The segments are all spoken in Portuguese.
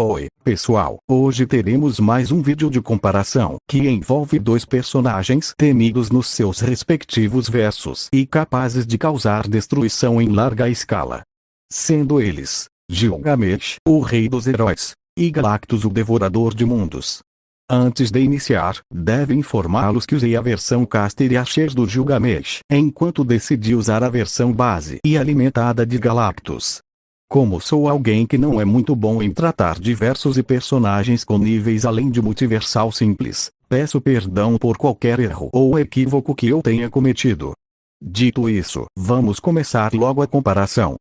Oi, pessoal, hoje teremos mais um vídeo de comparação que envolve dois personagens temidos nos seus respectivos versos e capazes de causar destruição em larga escala. Sendo eles, Gilgamesh, o rei dos heróis, e Galactus, o devorador de mundos. Antes de iniciar, deve informá-los que usei a versão Caster e Asher do Gilgamesh, enquanto decidi usar a versão base e alimentada de Galactus. Como sou alguém que não é muito bom em tratar de versos e personagens com níveis além de multiversal simples, peço perdão por qualquer erro ou equívoco que eu tenha cometido. Dito isso, vamos começar logo a comparação.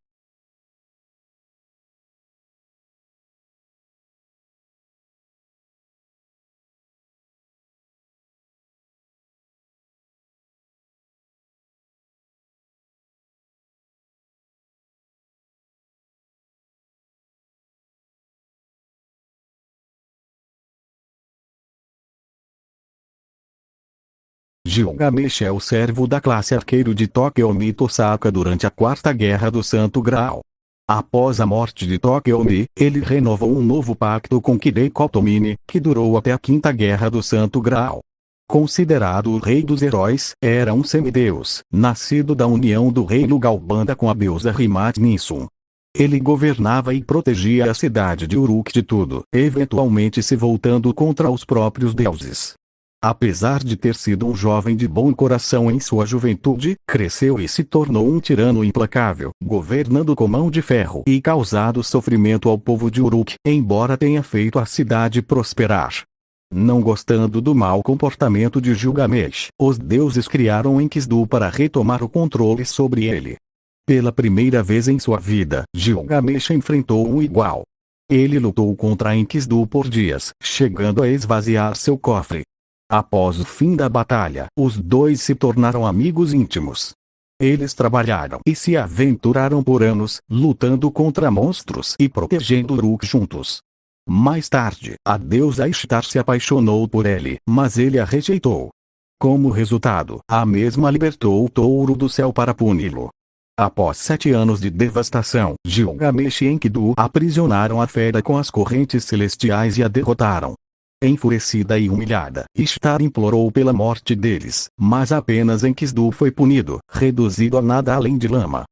Gilgamesh é o servo da classe arqueiro de Tokyo-mi Tosaka durante a Quarta Guerra do Santo Graal. Após a morte de Tokyo-mi, ele renovou um novo pacto com Kidei Kotomini, que durou até a Quinta Guerra do Santo Graal. Considerado o rei dos heróis, era um semideus, nascido da união do rei Lugalbanda com a deusa Rimat Ninsun. Ele governava e protegia a cidade de Uruk de tudo, eventualmente se voltando contra os próprios deuses. Apesar de ter sido um jovem de bom coração em sua juventude, cresceu e se tornou um tirano implacável, governando com mão de ferro e causado sofrimento ao povo de Uruk, embora tenha feito a cidade prosperar. Não gostando do mau comportamento de Gilgamesh, os deuses criaram Enkidu para retomar o controle sobre ele. Pela primeira vez em sua vida, Gilgamesh enfrentou um igual. Ele lutou contra Enkidu por dias, chegando a esvaziar seu cofre. Após o fim da batalha, os dois se tornaram amigos íntimos. Eles trabalharam e se aventuraram por anos, lutando contra monstros e protegendo Uruk juntos. Mais tarde, a deusa Ishtar se apaixonou por ele, mas ele a rejeitou. Como resultado, a mesma libertou o touro do céu para puni-lo. Após 7 anos de devastação, Gilgamesh e Enkidu aprisionaram a fera com as correntes celestiais e a derrotaram. Enfurecida e humilhada, Ishtar implorou pela morte deles, mas apenas Enkidu foi punido, reduzido a nada além de lama.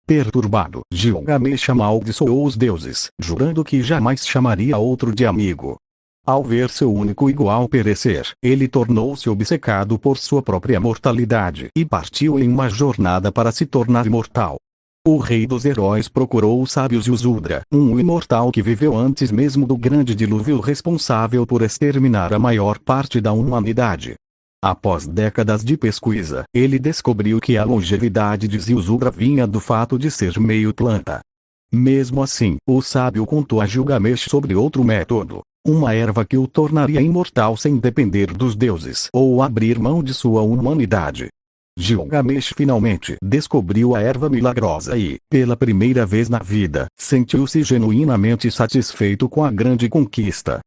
Perturbado, Gilgamesh amaldiçoou os deuses, jurando que jamais chamaria outro de amigo. Ao ver seu único igual perecer, ele tornou-se obcecado por sua própria mortalidade e partiu em uma jornada para se tornar imortal. O rei dos heróis procurou os sábios Yuzurdra, um imortal que viveu antes mesmo do grande dilúvio responsável por exterminar a maior parte da humanidade. Após décadas de pesquisa, ele descobriu que a longevidade de Yuzurdra vinha do fato de ser meio planta. Mesmo assim, o sábio contou a Gilgamesh sobre outro método, uma erva que o tornaria imortal sem depender dos deuses ou abrir mão de sua humanidade. Gilgamesh finalmente descobriu a erva milagrosa e, pela primeira vez na vida, sentiu-se genuinamente satisfeito com a grande conquista.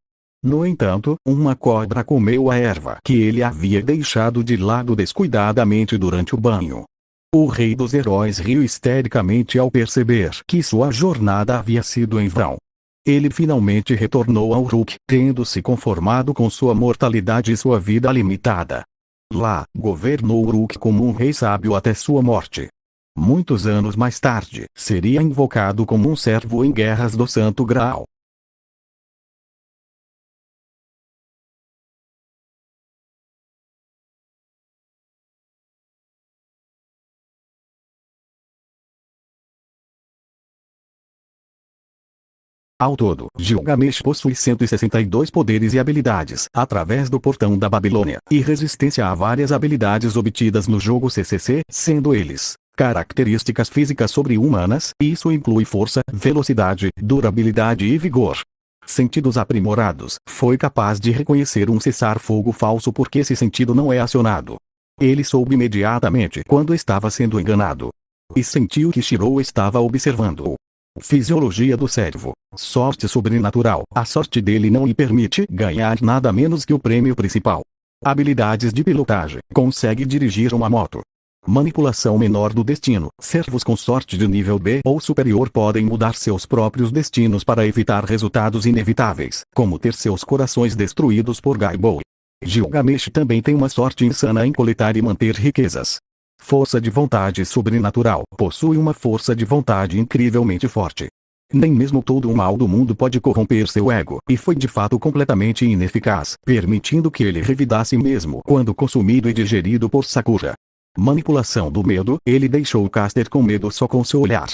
No entanto, uma cobra comeu a erva que ele havia deixado de lado descuidadamente durante o banho. O rei dos heróis riu histericamente ao perceber que sua jornada havia sido em vão. Ele finalmente retornou a Uruk, tendo se conformado com sua mortalidade e sua vida limitada. Lá, governou Uruk como um rei sábio até sua morte. Muitos anos mais tarde, seria invocado como um servo em guerras do Santo Graal. Ao todo, Gilgamesh possui 162 poderes e habilidades através do Portão da Babilônia, e resistência a várias habilidades obtidas no jogo CCC, sendo eles características físicas sobre-humanas, isso inclui força, velocidade, durabilidade e vigor. Sentidos aprimorados, foi capaz de reconhecer um cessar-fogo falso porque esse sentido não é acionado. Ele soube imediatamente quando estava sendo enganado. E sentiu que Shirou estava observando-o. Fisiologia do servo. Sorte sobrenatural. A sorte dele não lhe permite ganhar nada menos que o prêmio principal. Habilidades de pilotagem. Consegue dirigir uma moto. Manipulação menor do destino. Servos com sorte de nível B ou superior podem mudar seus próprios destinos para evitar resultados inevitáveis, como ter seus corações destruídos por Gaibou. Gilgamesh também tem uma sorte insana em coletar e manter riquezas. Força de vontade sobrenatural. Possui uma força de vontade incrivelmente forte. Nem mesmo todo o mal do mundo pode corromper seu ego, e foi de fato completamente ineficaz, permitindo que ele revidasse mesmo quando consumido e digerido por Sakura. Manipulação do medo. Ele deixou Caster com medo só com seu olhar.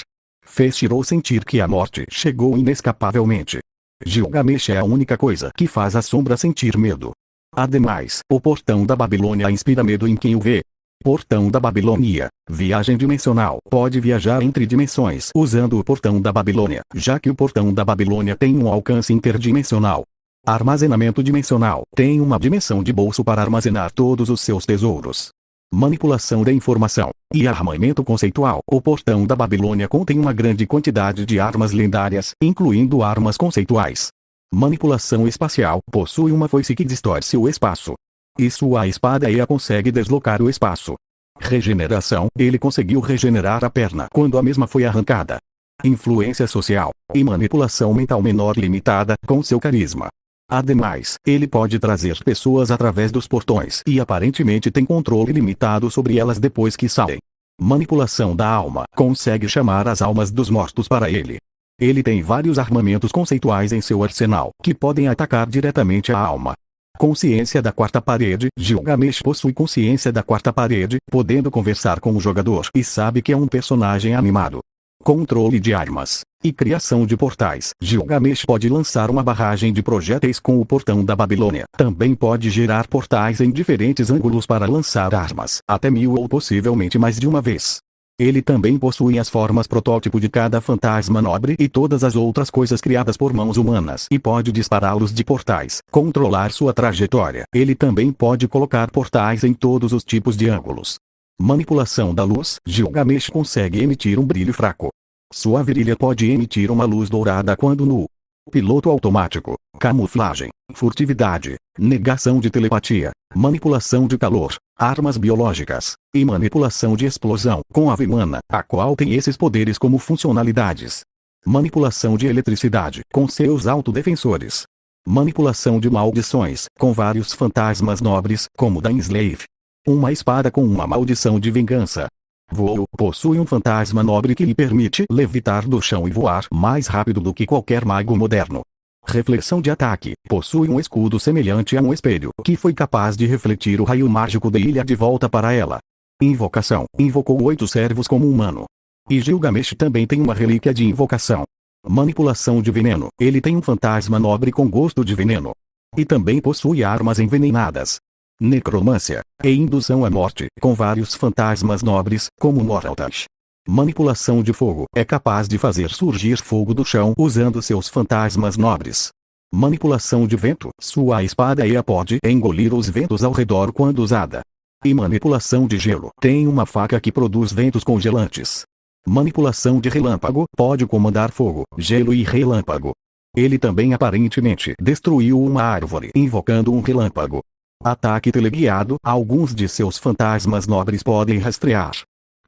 Fez Shirou sentir que a morte chegou inescapavelmente. Gilgamesh é a única coisa que faz a sombra sentir medo. Ademais, o portão da Babilônia inspira medo em quem o vê. Portão da Babilônia. Viagem dimensional. Pode viajar entre dimensões usando o portão da Babilônia, já que o portão da Babilônia tem um alcance interdimensional. Armazenamento dimensional. Tem uma dimensão de bolso para armazenar todos os seus tesouros. Manipulação da informação e armamento conceitual. O portão da Babilônia contém uma grande quantidade de armas lendárias, incluindo armas conceituais. Manipulação espacial. Possui uma foice que distorce o espaço. E sua espada Ea consegue deslocar o espaço. Regeneração. Ele conseguiu regenerar a perna quando a mesma foi arrancada. Influência social e manipulação mental menor limitada com seu carisma. Ademais, ele pode trazer pessoas através dos portões e aparentemente tem controle limitado sobre elas depois que saem. Manipulação da alma. Consegue chamar as almas dos mortos para ele. Ele tem vários armamentos conceituais em seu arsenal que podem atacar diretamente a alma. Consciência da quarta parede. Gilgamesh possui consciência da quarta parede, podendo conversar com o jogador e sabe que é um personagem animado. Controle de armas e criação de portais. Gilgamesh pode lançar uma barragem de projéteis com o portão da Babilônia. Também pode gerar portais em diferentes ângulos para lançar armas, até 1000 ou possivelmente mais de uma vez. Ele também possui as formas protótipo de cada fantasma nobre e todas as outras coisas criadas por mãos humanas e pode dispará-los de portais, controlar sua trajetória. Ele também pode colocar portais em todos os tipos de ângulos. Manipulação da luz. Gilgamesh consegue emitir um brilho fraco. Sua virilha pode emitir uma luz dourada quando nu. Piloto automático, camuflagem, furtividade, negação de telepatia, manipulação de calor, armas biológicas, e manipulação de explosão com a Vimana, a qual tem esses poderes como funcionalidades. Manipulação de eletricidade com seus autodefensores. Manipulação de maldições com vários fantasmas nobres, como da Enslave. Uma espada com uma maldição de vingança. Voo. Possui um fantasma nobre que lhe permite levitar do chão e voar mais rápido do que qualquer mago moderno. Reflexão de ataque. Possui um escudo semelhante a um espelho, que foi capaz de refletir o raio mágico da ilha de volta para ela. Invocação. Invocou 8 servos como humano. E Gilgamesh também tem uma relíquia de invocação. Manipulação de veneno. Ele tem um fantasma nobre com gosto de veneno. E também possui armas envenenadas. Necromância e indução à morte, com vários fantasmas nobres, como Moraltash. Manipulação de fogo. É capaz de fazer surgir fogo do chão usando seus fantasmas nobres. Manipulação de vento. Sua espada Ea pode engolir os ventos ao redor quando usada. E manipulação de gelo. Tem uma faca que produz ventos congelantes. Manipulação de relâmpago. Pode comandar fogo, gelo e relâmpago. Ele também aparentemente destruiu uma árvore invocando um relâmpago. Ataque teleguiado. Alguns de seus fantasmas nobres podem rastrear.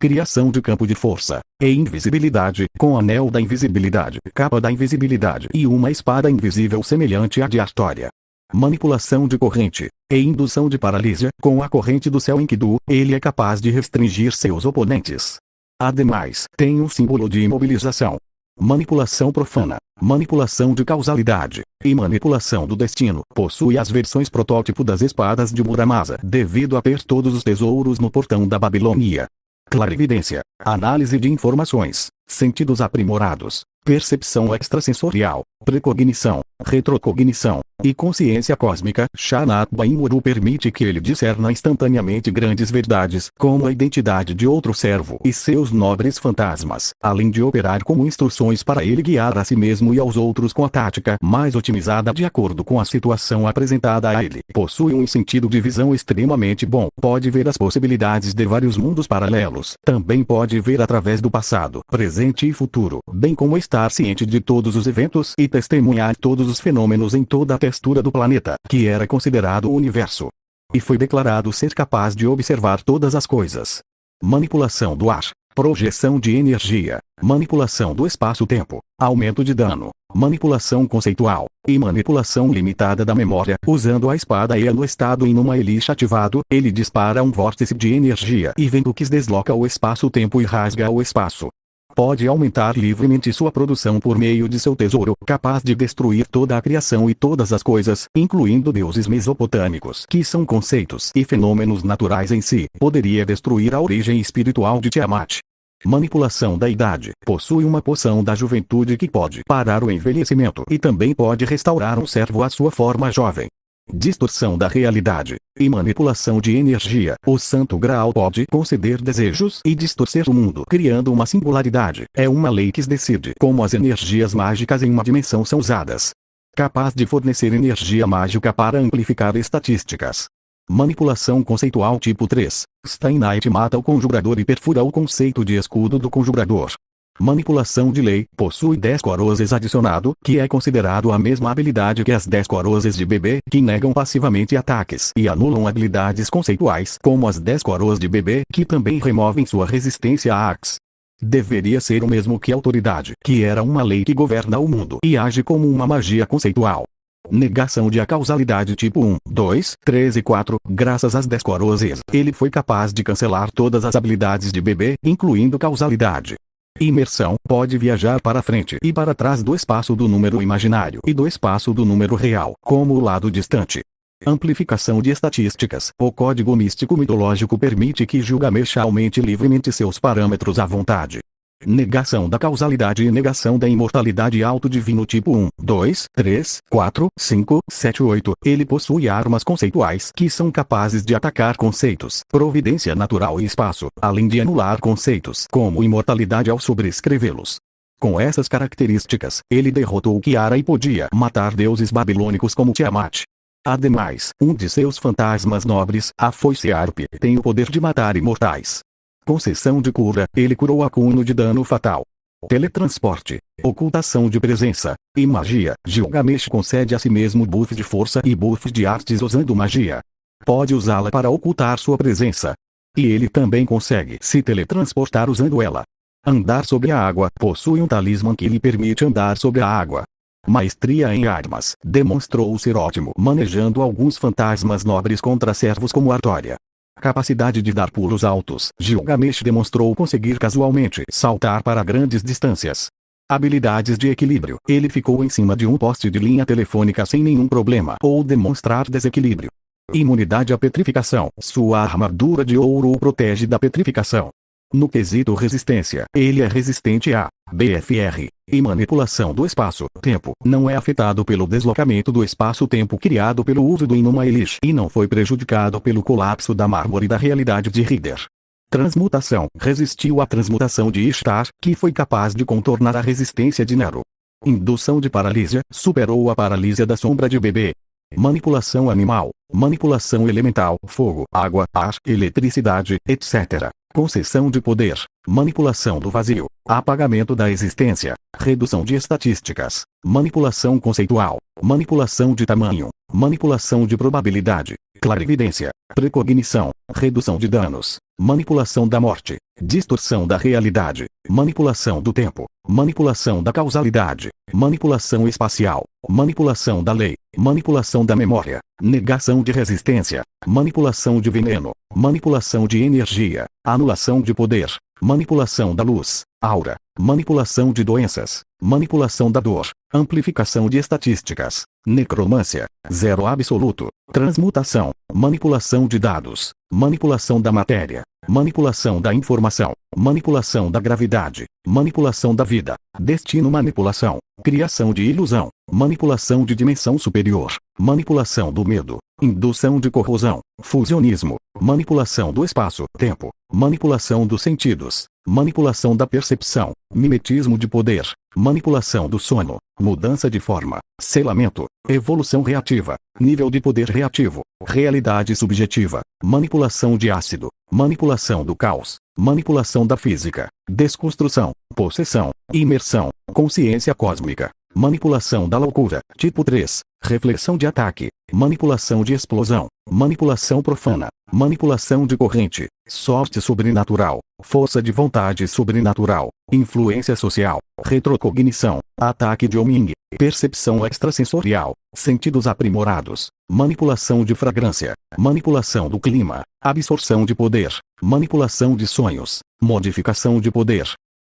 Criação de campo de força e invisibilidade, com anel da invisibilidade, capa da invisibilidade e uma espada invisível semelhante à de Artória. Manipulação de corrente e indução de paralisia, com a corrente do céu Enkidu, ele é capaz de restringir seus oponentes. Ademais, tem um símbolo de imobilização. Manipulação profana, manipulação de causalidade e manipulação do destino. Possui as versões protótipo das espadas de Muramasa, devido a ter todos os tesouros no portão da Babilônia. Clarividência, análise de informações, sentidos aprimorados, percepção extrasensorial, precognição, retrocognição e consciência cósmica. Shanat Baimuru permite que ele discerna instantaneamente grandes verdades, como a identidade de outro servo e seus nobres fantasmas, além de operar como instruções para ele guiar a si mesmo e aos outros com a tática mais otimizada de acordo com a situação apresentada a ele. Possui um sentido de visão extremamente bom, pode ver as possibilidades de vários mundos paralelos, também pode ver através do passado, presente e futuro, bem como estar ciente de todos os eventos e testemunhar todos os fenômenos em toda a textura do planeta, que era considerado o universo. E foi declarado ser capaz de observar todas as coisas. manipulação do ar, projeção de energia, manipulação do espaço-tempo, aumento de dano, manipulação conceitual, e manipulação limitada da memória. Usando a espada E no estado em uma elixir ativado, ele dispara um vórtice de energia e vento que desloca o espaço-tempo e rasga o espaço. Pode aumentar livremente sua produção por meio de seu tesouro, capaz de destruir toda a criação e todas as coisas, incluindo deuses mesopotâmicos, que são conceitos e fenômenos naturais em si. Poderia destruir a origem espiritual de Tiamat. Manipulação da idade. Possui uma poção da juventude que pode parar o envelhecimento e também pode restaurar um servo à sua forma jovem. Distorção da realidade e manipulação de energia. O Santo Graal pode conceder desejos e distorcer o mundo, criando uma singularidade. É uma lei que decide como as energias mágicas em uma dimensão são usadas. Capaz de fornecer energia mágica para amplificar estatísticas. Manipulação conceitual tipo 3. Stein Knight mata o conjurador e perfura o conceito de escudo do conjurador. Manipulação de lei. Possui 10 corozes adicionado, que é considerado a mesma habilidade que as 10 corozes de bebê, que negam passivamente ataques e anulam habilidades conceituais, como as 10 coroas de bebê, que também removem sua resistência a hacks. Deveria ser o mesmo que autoridade, que era uma lei que governa o mundo e age como uma magia conceitual. Negação de acausalidade tipo 1, 2, 3 e 4. Graças às 10 corozes, ele foi capaz de cancelar todas as habilidades de bebê, incluindo causalidade. Imersão. Pode viajar para frente e para trás do espaço do número imaginário e do espaço do número real, como o lado distante. Amplificação de estatísticas. O código místico mitológico permite que Gilgamesh aumente livremente seus parâmetros à vontade. Negação da causalidade e negação da imortalidade auto-divino tipo 1, 2, 3, 4, 5, 7, 8. Ele possui armas conceituais que são capazes de atacar conceitos, providência natural e espaço, além de anular conceitos como imortalidade ao sobrescrevê-los. Com essas características, ele derrotou Kiara e podia matar deuses babilônicos como Tiamat. Ademais, um de seus fantasmas nobres, a foice Arp, tem o poder de matar imortais. Concessão de cura. Ele curou a Kuno de dano fatal. Teletransporte, ocultação de presença e magia. Gilgamesh concede a si mesmo buff de força e buff de artes usando magia. Pode usá-la para ocultar sua presença. E ele também consegue se teletransportar usando ela. Andar sobre a água. Possui um talismã que lhe permite andar sobre a água. Maestria em armas. Demonstrou ser ótimo manejando alguns fantasmas nobres contra servos como Artória. Capacidade de dar pulos altos. Gilgamesh demonstrou conseguir casualmente saltar para grandes distâncias. Habilidades de equilíbrio. Ele ficou em cima de um poste de linha telefônica sem nenhum problema ou demonstrar desequilíbrio. Imunidade à petrificação. Sua armadura de ouro o protege da petrificação. No quesito resistência, ele é resistente a BFR e manipulação do espaço-tempo. Não é afetado pelo deslocamento do espaço-tempo criado pelo uso do Inuma Elish e não foi prejudicado pelo colapso da mármore da realidade de Rider. Transmutação. Resistiu à transmutação de Ishtar, que foi capaz de contornar a resistência de Nero. Indução de paralisia. Superou a paralisia da sombra de bebê. Manipulação animal. Manipulação elemental. Fogo, água, ar, eletricidade, etc. Concessão de poder. Manipulação do vazio. Apagamento da existência. Redução de estatísticas. Manipulação conceitual. Manipulação de tamanho. Manipulação de probabilidade. Clarividência. Precognição. Redução de danos. Manipulação da morte. Distorção da realidade. Manipulação do tempo. Manipulação da causalidade. Manipulação espacial. Manipulação da lei. Manipulação da memória. Negação de resistência. Manipulação de veneno. Manipulação de energia. Anulação de poder. Manipulação da luz. Aura. Manipulação de doenças. Manipulação da dor. Amplificação de estatísticas. Necromância. Zero absoluto. Transmutação. Manipulação de dados. Manipulação da matéria. Manipulação da informação. Manipulação da gravidade. Manipulação da vida. Destino manipulação. Criação de ilusão. Manipulação de dimensão superior. Manipulação do medo. Indução de corrosão. Fusionismo. Manipulação do espaço-tempo. Manipulação dos sentidos. Manipulação da percepção. Mimetismo de poder. Manipulação do sono. Mudança de forma. Selamento. Evolução reativa. Nível de poder reativo. Realidade subjetiva. Manipulação de ácido. Manipulação do caos. Manipulação da física. Desconstrução. Possessão. Imersão. Consciência cósmica. manipulação da loucura, tipo 3, reflexão de ataque, manipulação de explosão, manipulação profana, manipulação de corrente, sorte sobrenatural, força de vontade sobrenatural, influência social, retrocognição, ataque de homing, percepção extrasensorial, sentidos aprimorados, manipulação de fragrância, manipulação do clima, absorção de poder, manipulação de sonhos, modificação de poder,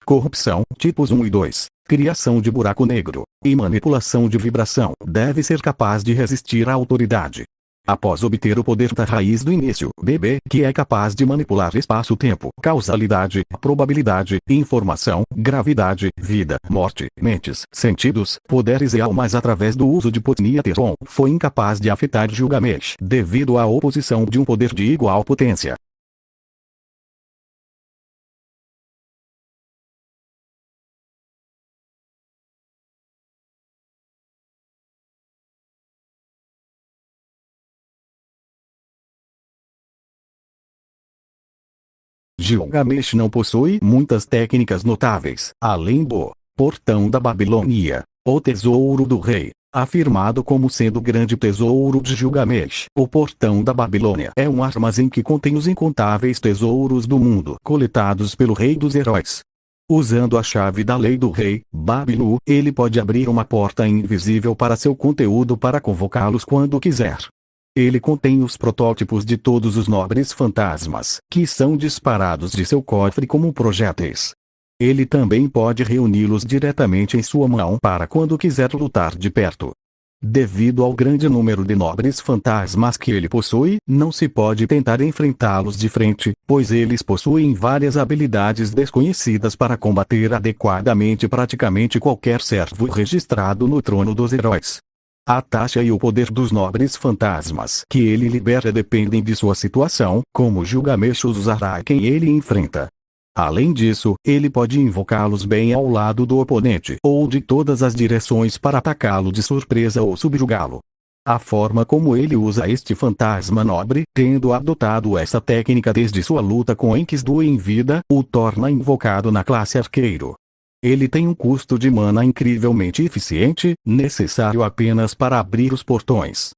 corrupção, tipos 1 e 2, criação de buraco negro, e manipulação de vibração. Deve ser capaz de resistir à autoridade. Após obter o poder da raiz do início, BB, que é capaz de manipular espaço-tempo, causalidade, probabilidade, informação, gravidade, vida, morte, mentes, sentidos, poderes e almas através do uso de Potniateron, foi incapaz de afetar Gilgamesh, devido à oposição de um poder de igual potência. Gilgamesh não possui muitas técnicas notáveis, além do portão da Babilônia, o tesouro do rei, afirmado como sendo o grande tesouro de Gilgamesh. O portão da Babilônia é um armazém que contém os incontáveis tesouros do mundo coletados pelo rei dos heróis. Usando a chave da lei do rei, Babilu, ele pode abrir uma porta invisível para seu conteúdo para convocá-los quando quiser. Ele contém os protótipos de todos os nobres fantasmas, que são disparados de seu cofre como projéteis. Ele também pode reuni-los diretamente em sua mão para quando quiser lutar de perto. Devido ao grande número de nobres fantasmas que ele possui, não se pode tentar enfrentá-los de frente, pois eles possuem várias habilidades desconhecidas para combater adequadamente praticamente qualquer servo registrado no trono dos heróis. A taxa e o poder dos nobres fantasmas que ele libera dependem de sua situação, como Gilgamesh os usará quem ele enfrenta. Além disso, ele pode invocá-los bem ao lado do oponente ou de todas as direções para atacá-lo de surpresa ou subjugá-lo. A forma como ele usa este fantasma nobre, tendo adotado essa técnica desde sua luta com Enkidu em vida, o torna invocado na classe arqueiro. Ele tem um custo de mana incrivelmente eficiente, necessário apenas para abrir os portões.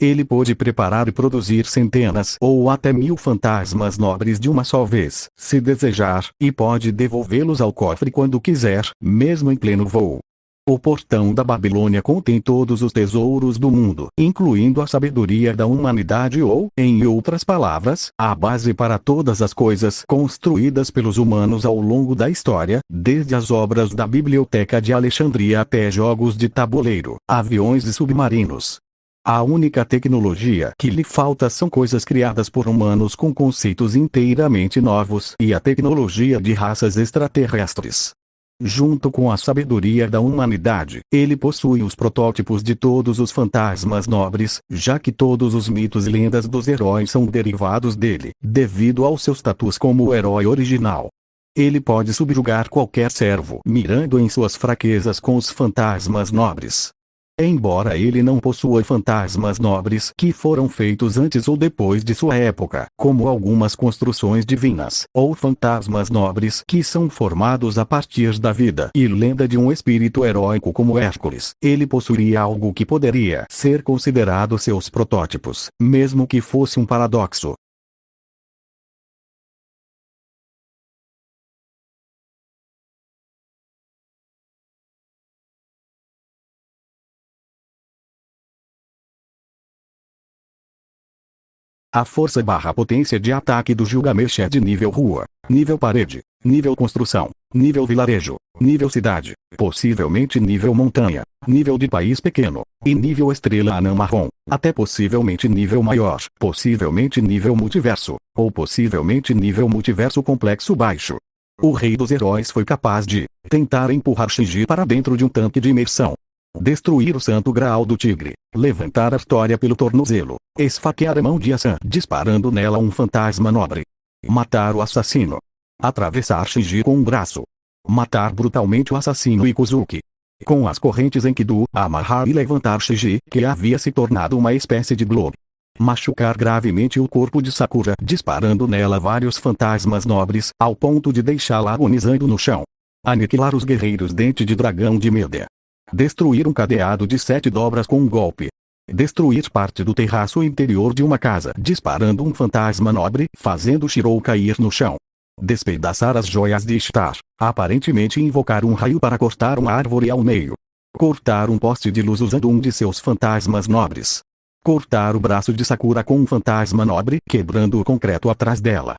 Ele pode preparar e produzir centenas ou até 1000 fantasmas nobres de uma só vez, se desejar, e pode devolvê-los ao cofre quando quiser, mesmo em pleno voo. O portão da Babilônia contém todos os tesouros do mundo, incluindo a sabedoria da humanidade ou, em outras palavras, a base para todas as coisas construídas pelos humanos ao longo da história, desde as obras da Biblioteca de Alexandria até jogos de tabuleiro, aviões e submarinos. A única tecnologia que lhe falta são coisas criadas por humanos com conceitos inteiramente novos e a tecnologia de raças extraterrestres. Junto com a sabedoria da humanidade, ele possui os protótipos de todos os fantasmas nobres, já que todos os mitos e lendas dos heróis são derivados dele, devido ao seu status como o herói original. Ele pode subjugar qualquer servo, mirando em suas fraquezas com os fantasmas nobres. Embora ele não possua fantasmas nobres que foram feitos antes ou depois de sua época, como algumas construções divinas, ou fantasmas nobres que são formados a partir da vida e lenda de um espírito heróico como Hércules, ele possuiria algo que poderia ser considerado seus protótipos, mesmo que fosse um paradoxo. A força/potência de ataque do Gilgamesh é de nível rua, nível parede, nível construção, nível vilarejo, nível cidade, possivelmente nível montanha, nível de país pequeno, e nível estrela anã marrom, até possivelmente nível maior, possivelmente nível multiverso, ou possivelmente nível multiverso complexo baixo. O rei dos heróis foi capaz de tentar empurrar Shinji para dentro de um tanque de imersão. Destruir o santo graal do tigre, levantar Artória pelo tornozelo, esfaquear a mão de Asan disparando nela um fantasma nobre, matar o assassino, atravessar Shinji com um braço, matar brutalmente o assassino Ikuzuki, com as correntes Enkidu, amarrar e levantar Shinji, que havia se tornado uma espécie de globo, machucar gravemente o corpo de Sakura disparando nela vários fantasmas nobres, ao ponto de deixá-la agonizando no chão, aniquilar os guerreiros Dente de Dragão de Medea, Destruir um cadeado de 7 dobras com um golpe. Destruir parte do terraço interior de uma casa disparando um fantasma nobre, fazendo Shirou cair no chão. Despedaçar as joias de Ishtar, aparentemente invocar um raio para cortar uma árvore ao meio. Cortar um poste de luz usando um de seus fantasmas nobres. Cortar o braço de Sakura com um fantasma nobre, quebrando o concreto atrás dela.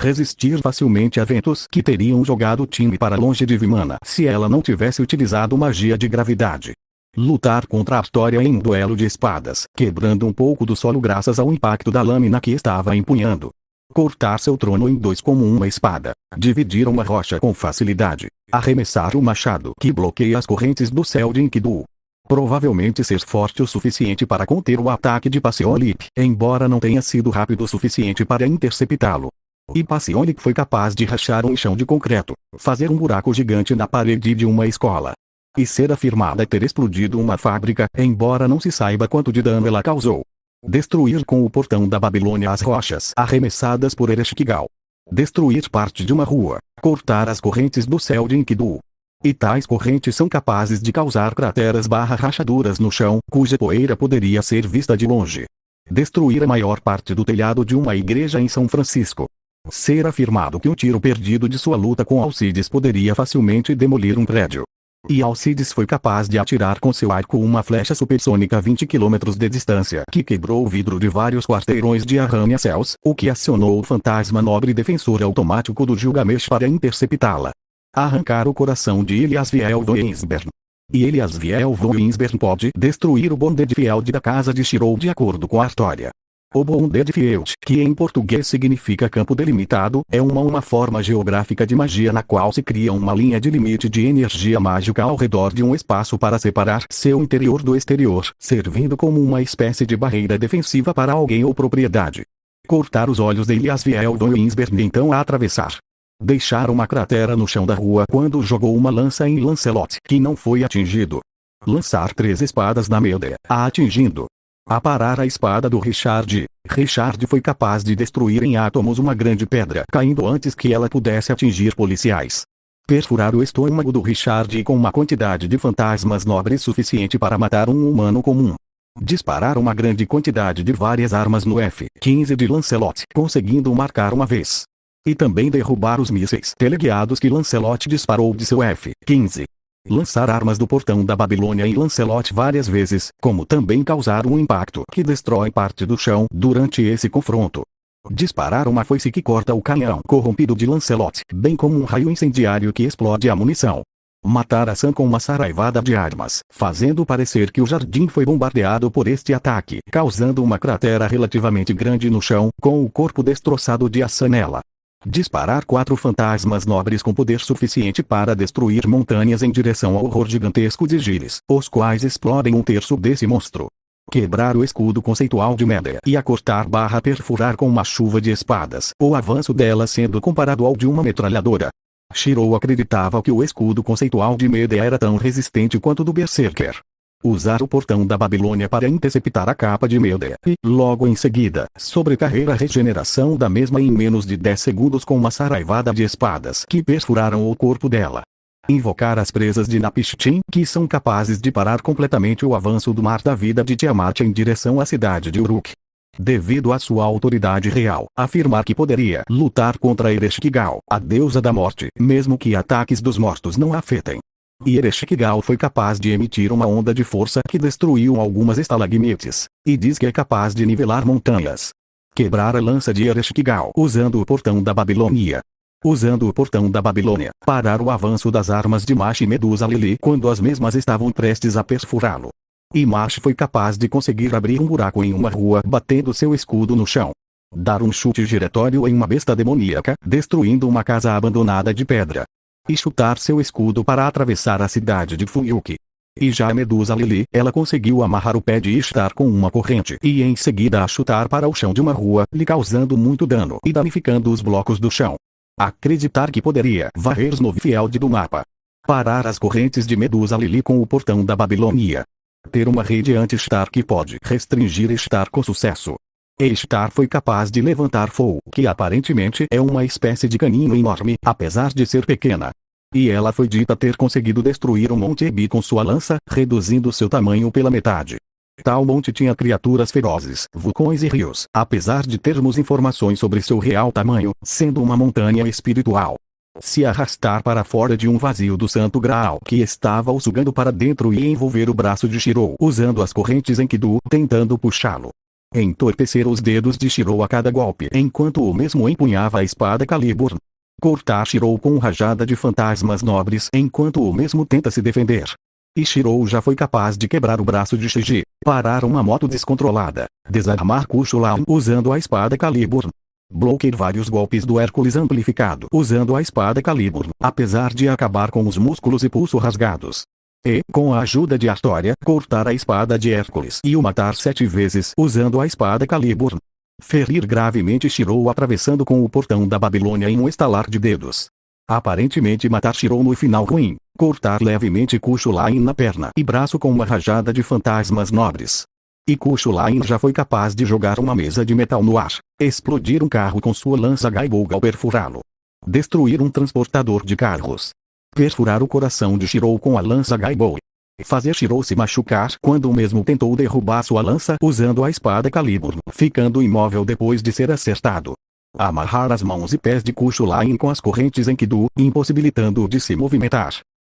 Resistir facilmente a ventos que teriam jogado o time para longe de Vimana se ela não tivesse utilizado magia de gravidade. Lutar contra a Artória em um duelo de espadas, quebrando um pouco do solo graças ao impacto da lâmina que estava empunhando. Cortar seu trono em dois como uma espada. Dividir uma rocha com facilidade. Arremessar o machado que bloqueia as correntes do céu de Enkidu. Provavelmente ser forte o suficiente para conter o ataque de Paciolic, embora não tenha sido rápido o suficiente para interceptá-lo. E Paciolic foi capaz de rachar um chão de concreto, fazer um buraco gigante na parede de uma escola. E ser afirmada ter explodido uma fábrica, embora não se saiba quanto de dano ela causou. Destruir com o portão da Babilônia as rochas arremessadas por Ereshkigal. Destruir parte de uma rua, cortar as correntes do céu de Enkidu. E tais correntes são capazes de causar crateras/rachaduras no chão, cuja poeira poderia ser vista de longe. Destruir a maior parte do telhado de uma igreja em São Francisco. Ser afirmado que um tiro perdido de sua luta com Alcides poderia facilmente demolir um prédio. E Alcides foi capaz de atirar com seu arco uma flecha supersônica a 20 km de distância que quebrou o vidro de vários quarteirões de arranha-céus, o que acionou o fantasma nobre defensor automático do Gilgamesh para interceptá-la. Arrancar o coração de Eliasviel von Insbern. E Eliasviel von Insbern pode destruir o Bonded Field da casa de Shirou de acordo com a Artória. O Bonded Field, que em português significa campo delimitado, é uma forma geográfica de magia na qual se cria uma linha de limite de energia mágica ao redor de um espaço para separar seu interior do exterior, servindo como uma espécie de barreira defensiva para alguém ou propriedade. Cortar os olhos de Eliasviel von Insbern e então a atravessar. Deixar uma cratera no chão da rua quando jogou uma lança em Lancelot, que não foi atingido. Lançar 3 espadas na Medea, a atingindo. Aparar a espada do Richard. Richard foi capaz de destruir em átomos uma grande pedra, caindo antes que ela pudesse atingir policiais. Perfurar o estômago do Richard com uma quantidade de fantasmas nobres suficiente para matar um humano comum. Disparar uma grande quantidade de várias armas no F-15 de Lancelot, conseguindo marcar uma vez. E também derrubar os mísseis teleguiados que Lancelot disparou de seu F-15. Lançar armas do portão da Babilônia em Lancelot várias vezes, como também causar um impacto que destrói parte do chão durante esse confronto. Disparar uma foice que corta o canhão corrompido de Lancelot, bem como um raio incendiário que explode a munição. Matar a Sam com uma saraivada de armas, fazendo parecer que o jardim foi bombardeado por este ataque, causando uma cratera relativamente grande no chão, com o corpo destroçado de Sam nela. Disparar 4 fantasmas nobres com poder suficiente para destruir montanhas em direção ao horror gigantesco de Gilles, os quais explodem 1/3 desse monstro. Quebrar o escudo conceitual de Medea e a cortar/perfurar com uma chuva de espadas, o avanço dela sendo comparado ao de uma metralhadora. Shirou acreditava que o escudo conceitual de Medea era tão resistente quanto o do Berserker. Usar o portão da Babilônia para interceptar a capa de Medea e, logo em seguida, sobrecarregar a regeneração da mesma em menos de 10 segundos com uma saraivada de espadas que perfuraram o corpo dela. Invocar as presas de Napishtim, que são capazes de parar completamente o avanço do mar da vida de Tiamat em direção à cidade de Uruk. Devido à sua autoridade real, afirmar que poderia lutar contra Ereshkigal, a deusa da morte, mesmo que ataques dos mortos não a afetem. E Ereshkigal foi capaz de emitir uma onda de força que destruiu algumas estalagmites, e diz que é capaz de nivelar montanhas. Quebrar a lança de Ereshkigal usando o portão da Babilônia. Usando o portão da Babilônia, parar o avanço das armas de Mash e Medusa Lili quando as mesmas estavam prestes a perfurá-lo. E Mash foi capaz de conseguir abrir um buraco em uma rua batendo seu escudo no chão. Dar um chute giratório em uma besta demoníaca, destruindo uma casa abandonada de pedra. E chutar seu escudo para atravessar a cidade de Fuyuki. E já a Medusa Lili, ela conseguiu amarrar o pé de Ishtar com uma corrente e em seguida a chutar para o chão de uma rua, lhe causando muito dano e danificando os blocos do chão. Acreditar que poderia varrer Snowfield do mapa. Parar as correntes de Medusa Lili com o portão da Babilônia. Ter uma rede anti-Ishtar que pode restringir Ishtar com sucesso. Ishtar foi capaz de levantar Foal, que aparentemente é uma espécie de canino enorme, apesar de ser pequena. E ela foi dita ter conseguido destruir o Monte Ebi com sua lança, reduzindo seu tamanho pela metade. Tal monte tinha criaturas ferozes, vulcões e rios, apesar de termos informações sobre seu real tamanho, sendo uma montanha espiritual. Se arrastar para fora de um vazio do Santo Graal que estava o sugando para dentro e envolver o braço de Shirou usando as correntes Enkidu, tentando puxá-lo. Entorpecer os dedos de Shirou a cada golpe enquanto o mesmo empunhava a espada Calibur. Cortar Shirou com rajada de fantasmas nobres enquanto o mesmo tenta se defender. E Shirou já foi capaz de quebrar o braço de Shiji, parar uma moto descontrolada, desarmar Kushulan usando a espada Calibur. Bloquear vários golpes do Hércules amplificado usando a espada Calibur, apesar de acabar com os músculos e pulso rasgados. E, com a ajuda de Artória, cortar a espada de Hércules e o matar 7 vezes usando a espada Calibur. Ferir gravemente Shirou atravessando com o portão da Babilônia em um estalar de dedos. Aparentemente matar Shirou no final ruim, cortar levemente Kushulan na perna e braço com uma rajada de fantasmas nobres. E Kushulan já foi capaz de jogar uma mesa de metal no ar, explodir um carro com sua lança Gaibouga ao perfurá-lo. Destruir um transportador de carros. Perfurar o coração de Shirou com a lança Gaibou. Fazer Shirou se machucar quando o mesmo tentou derrubar sua lança usando a espada Calibur, ficando imóvel depois de ser acertado. Amarrar as mãos e pés de Kushulan com as correntes Enkidu, impossibilitando-o de se movimentar.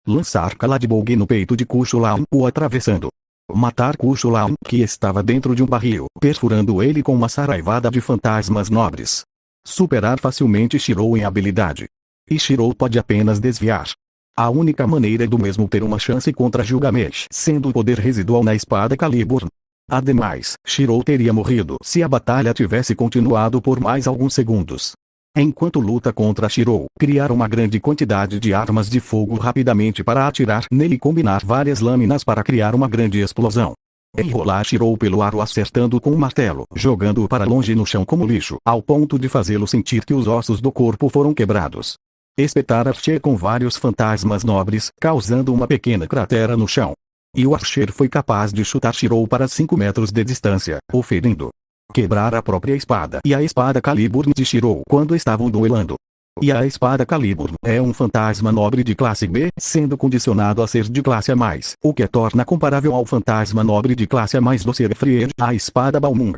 Lançar Kaladbog no peito de Kushulan, o atravessando. Matar Kushulan, que estava dentro de um barril, perfurando ele com uma saraivada de fantasmas nobres. Superar facilmente Shirou em habilidade. E Shirou pode apenas desviar. A única maneira do mesmo ter uma chance contra Gilgamesh, sendo o poder residual na espada Calibur. Ademais, Shirou teria morrido se a batalha tivesse continuado por mais alguns segundos. Enquanto luta contra Shirou, criar uma grande quantidade de armas de fogo rapidamente para atirar nele e combinar várias lâminas para criar uma grande explosão. Enrolar Shirou pelo ar acertando com um martelo, jogando-o para longe no chão como lixo, ao ponto de fazê-lo sentir que os ossos do corpo foram quebrados. Espetar Archer com vários fantasmas nobres, causando uma pequena cratera no chão. E o Archer foi capaz de chutar Shirou para 5 metros de distância, o ferindo. Quebrar a própria espada e a espada Calibur de Shirou quando estavam duelando. E a espada Calibur é um fantasma nobre de classe B, sendo condicionado a ser de classe A+, o que a torna comparável ao fantasma nobre de classe A+ do Serefried, a espada Balmung.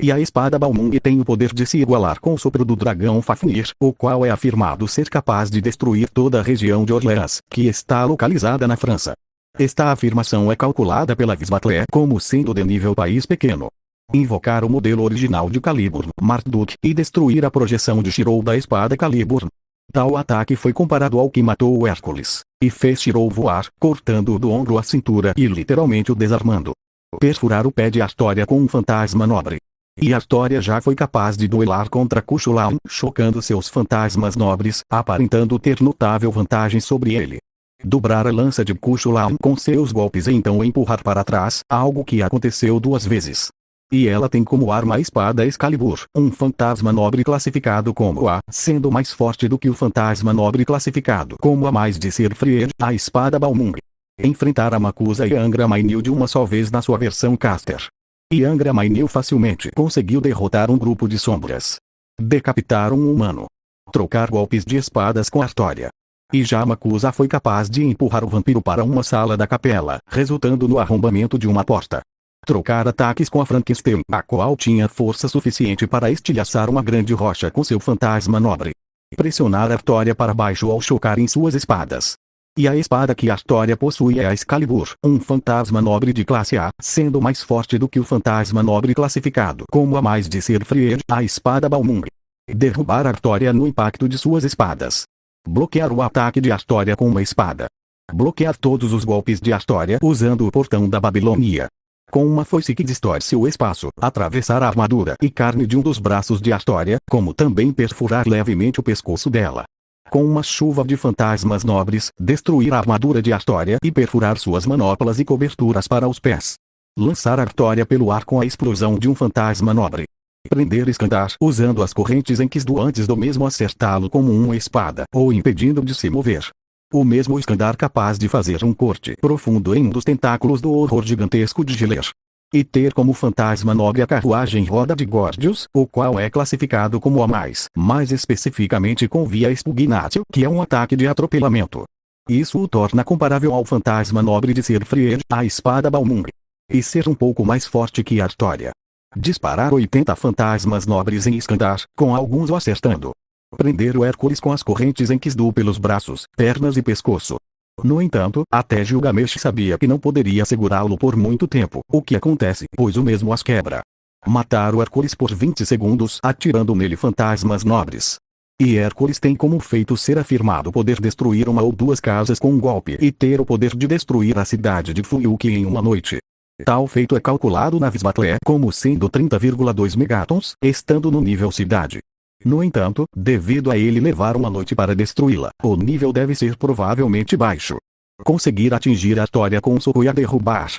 E a espada Balmung tem o poder de se igualar com o sopro do dragão Fafnir, o qual é afirmado ser capaz de destruir toda a região de Orléans, que está localizada na França. Esta afirmação é calculada pela Visbatlé como sendo de nível país pequeno. Invocar o modelo original de Calibur, Marduk, e destruir a projeção de Shirou da espada Calibur. Tal ataque foi comparado ao que matou o Hércules, e fez Shirou voar, cortando-o do ombro à cintura e literalmente o desarmando. Perfurar o pé de Artória com um fantasma nobre. E Artória já foi capaz de duelar contra Kushulan, chocando seus fantasmas nobres, aparentando ter notável vantagem sobre ele. Dobrar a lança de Kushulan com seus golpes e então empurrar para trás, algo que aconteceu 2 vezes. E ela tem como arma a espada Excalibur, um fantasma nobre classificado como A, sendo mais forte do que o fantasma nobre classificado como A+ de Serfried, a espada Balmung. Enfrentar a Makusa e Angra Mainyu de uma só vez na sua versão caster. E Angra Mainyu facilmente conseguiu derrotar um grupo de sombras. Decapitar um humano. Trocar golpes de espadas com Artória. E já Makusa foi capaz de empurrar o vampiro para uma sala da capela, resultando no arrombamento de uma porta. Trocar ataques com a Frankenstein, a qual tinha força suficiente para estilhaçar uma grande rocha com seu fantasma nobre. Pressionar Artória para baixo ao chocar em suas espadas. E a espada que Artória possui é a Excalibur, um fantasma nobre de classe A, sendo mais forte do que o fantasma nobre classificado como A+ de Serfried, a espada Balmung. Derrubar Artória no impacto de suas espadas. Bloquear o ataque de Artória com uma espada. Bloquear todos os golpes de Artória usando o portão da Babilônia. Com uma foice que distorce o espaço, atravessar a armadura e carne de um dos braços de Artória, como também perfurar levemente o pescoço dela. Com uma chuva de fantasmas nobres, destruir a armadura de Artória e perfurar suas manoplas e coberturas para os pés. Lançar Artória pelo ar com a explosão de um fantasma nobre. Prender Iskandar usando as correntes Enkidu antes do mesmo acertá-lo como uma espada, ou impedindo de se mover. O mesmo Iskandar capaz de fazer um corte profundo em um dos tentáculos do horror gigantesco de Giler. E ter como fantasma nobre a carruagem Roda de Gordius, o qual é classificado como A+, mais especificamente com via Spugnatio, que é um ataque de atropelamento. Isso o torna comparável ao fantasma nobre de Sir Fried, a espada Balmung. E ser um pouco mais forte que Artória. Disparar 80 fantasmas nobres em Iskandar, com alguns o acertando. Prender o Hércules com as correntes em Kisdu pelos braços, pernas e pescoço. No entanto, até Gilgamesh sabia que não poderia segurá-lo por muito tempo, o que acontece, pois o mesmo as quebra. Matar o Hércules por 20 segundos atirando nele fantasmas nobres. E Hércules tem como feito ser afirmado poder destruir uma ou duas casas com um golpe e ter o poder de destruir a cidade de Fuyuki em uma noite. Tal feito é calculado na Visbatle como sendo 30,2 megatons, estando no nível cidade. No entanto, devido a ele levar uma noite para destruí-la, o nível deve ser provavelmente baixo. Conseguir atingir Artória com um soco e a derrubar.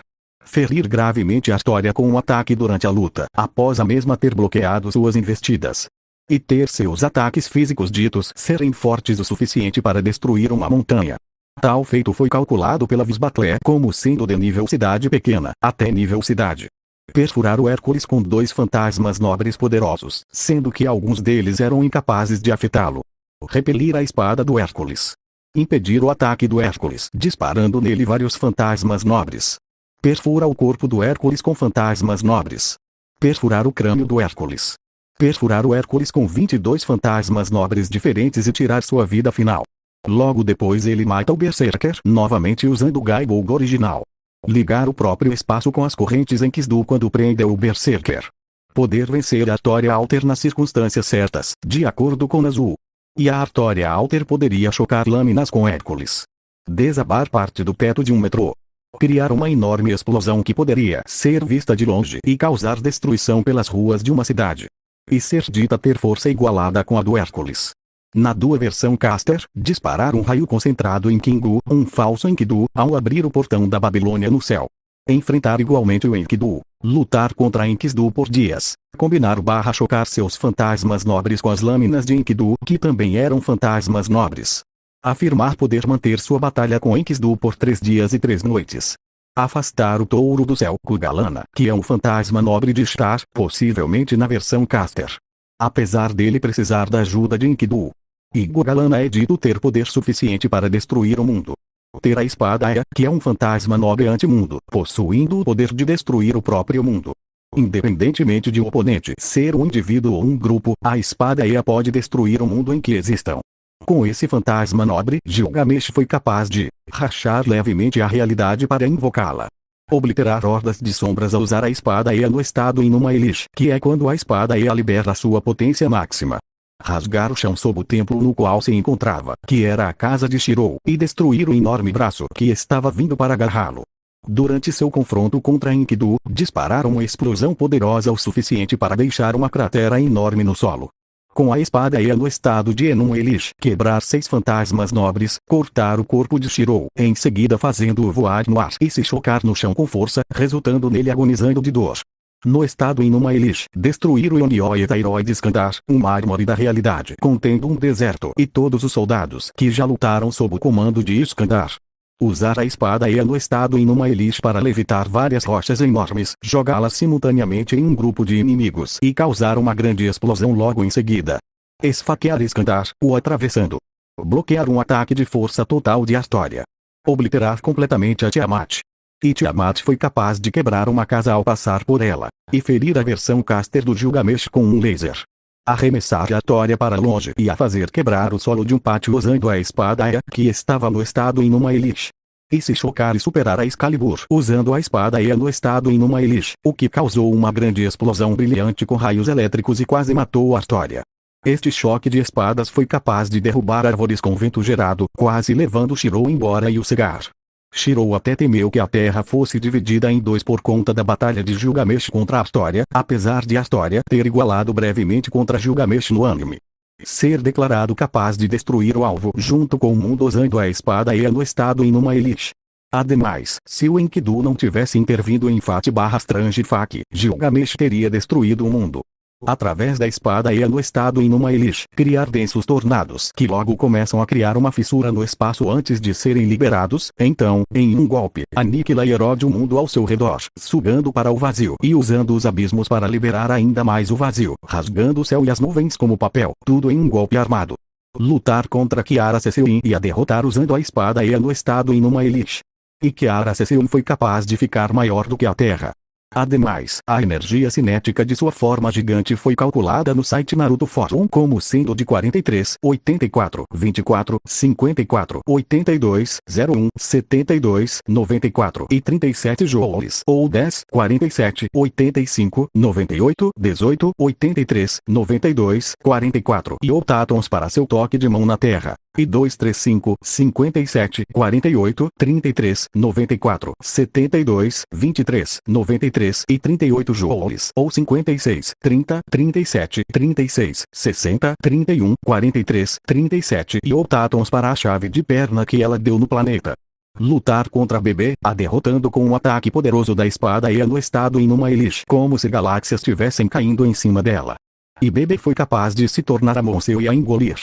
Ferir gravemente Artória com um ataque durante a luta, após a mesma ter bloqueado suas investidas. E ter seus ataques físicos ditos serem fortes o suficiente para destruir uma montanha. Tal feito foi calculado pela Visbatle como sendo de nível cidade pequena, até nível cidade. Perfurar o Hércules com 2 fantasmas nobres poderosos, sendo que alguns deles eram incapazes de afetá-lo. Repelir a espada do Hércules. Impedir o ataque do Hércules, disparando nele vários fantasmas nobres. Perfura o corpo do Hércules com fantasmas nobres. Perfurar o crânio do Hércules. Perfurar o Hércules com 22 fantasmas nobres diferentes e tirar sua vida final. Logo depois ele mata o Berserker novamente usando o Gaibog original. Ligar o próprio espaço com as correntes em Kisdu quando prende o Berserker. Poder vencer a Artória Alter nas circunstâncias certas, de acordo com Nazul. E a Artória Alter poderia chocar lâminas com Hércules. Desabar parte do teto de um metrô. Criar uma enorme explosão que poderia ser vista de longe e causar destruição pelas ruas de uma cidade. E ser dita ter força igualada com a do Hércules. Na Dua versão Caster, disparar um raio concentrado em Kingu, um falso Enkidu, ao abrir o portão da Babilônia no céu. Enfrentar igualmente o Enkidu, lutar contra Enkidu por dias, combinar/chocar seus fantasmas nobres com as lâminas de Enkidu que também eram fantasmas nobres. Afirmar poder manter sua batalha com Enkidu por 3 dias e 3 noites. Afastar o touro do céu Kugalana, que é um fantasma nobre de Ishtar, possivelmente na versão Caster. Apesar dele precisar da ajuda de Enkidu. E Kugalana é dito ter poder suficiente para destruir o mundo. Ter a espada Aya, que é um fantasma nobre antimundo, possuindo o poder de destruir o próprio mundo. Independentemente de um oponente ser um indivíduo ou um grupo, a espada Aya pode destruir o mundo em que existam. Com esse fantasma nobre, Gilgamesh foi capaz de rachar levemente a realidade para invocá-la. Obliterar hordas de sombras ao usar a espada Ea no estado Inuma Elish, que é quando a espada Ea libera sua potência máxima. Rasgar o chão sob o templo no qual se encontrava, que era a casa de Shirou, e destruir o enorme braço que estava vindo para agarrá-lo. Durante seu confronto contra Enkidu, disparar uma explosão poderosa o suficiente para deixar uma cratera enorme no solo. Com a espada Ea no estado de Enuma Elish, quebrar 6 fantasmas nobres, cortar o corpo de Shirou, em seguida fazendo-o voar no ar e se chocar no chão com força, resultando nele agonizando de dor. No estado Inuma Elish, destruir o Yonioeta Herói de Iskandar, um mármore da realidade contendo um deserto e todos os soldados que já lutaram sob o comando de Iskandar. Usar a espada Ea no estado Inuma Elish para levitar várias rochas enormes, jogá-las simultaneamente em um grupo de inimigos e causar uma grande explosão logo em seguida. Esfaquear Iskandar, o atravessando. Bloquear um ataque de força total de Artória. Obliterar completamente a Tiamat. E Tiamat foi capaz de quebrar uma casa ao passar por ela, e ferir a versão caster do Gilgamesh com um laser. Arremessar a Artória para longe e a fazer quebrar o solo de um pátio usando a espada Ea que estava no estado Inuma Elish. E se chocar e superar a Excalibur usando a espada Ea no estado Inuma Elish, o que causou uma grande explosão brilhante com raios elétricos e quase matou a Artória. Este choque de espadas foi capaz de derrubar árvores com vento gerado, quase levando Shirou embora e o cegar. Shirou até temeu que a terra fosse dividida em 2 por conta da batalha de Gilgamesh contra Artória, apesar de Artória ter igualado brevemente contra Gilgamesh no anime. Ser declarado capaz de destruir o alvo junto com o mundo usando a espada Ea no estado Inuma Elish. Ademais, se o Enkidu não tivesse intervindo em Fat/Strangefak, Gilgamesh teria destruído o mundo. Através da espada Ea no estado Inuma Elish, criar densos tornados que logo começam a criar uma fissura no espaço antes de serem liberados, então, em um golpe, aniquila e erode o mundo ao seu redor, sugando para o vazio e usando os abismos para liberar ainda mais o vazio, rasgando o céu e as nuvens como papel, tudo em um golpe armado. Lutar contra Kiara Sesseum e a derrotar usando a espada E no estado em uma Elite. E Kiara Sesseum foi capaz de ficar maior do que a Terra. Ademais, a energia cinética de sua forma gigante foi calculada no site Naruto Forum como sendo de 43, 84, 24, 54, 82, 01, 72, 94 e 37 joules, ou 10, 47, 85, 98, 18, 83, 92, 44 e octatons para seu toque de mão na Terra. E 235, 57, 48, 33, 94, 72, 23, 93 e 38 joules, ou 56, 30, 37, 36, 60, 31, 43, 37 e octatons para a chave de perna que ela deu no planeta. Lutar contra a BB, a derrotando com um ataque poderoso da espada E no estado em uma Elite, como se galáxias estivessem caindo em cima dela. E BB foi capaz de se tornar a Monseu e a engolir.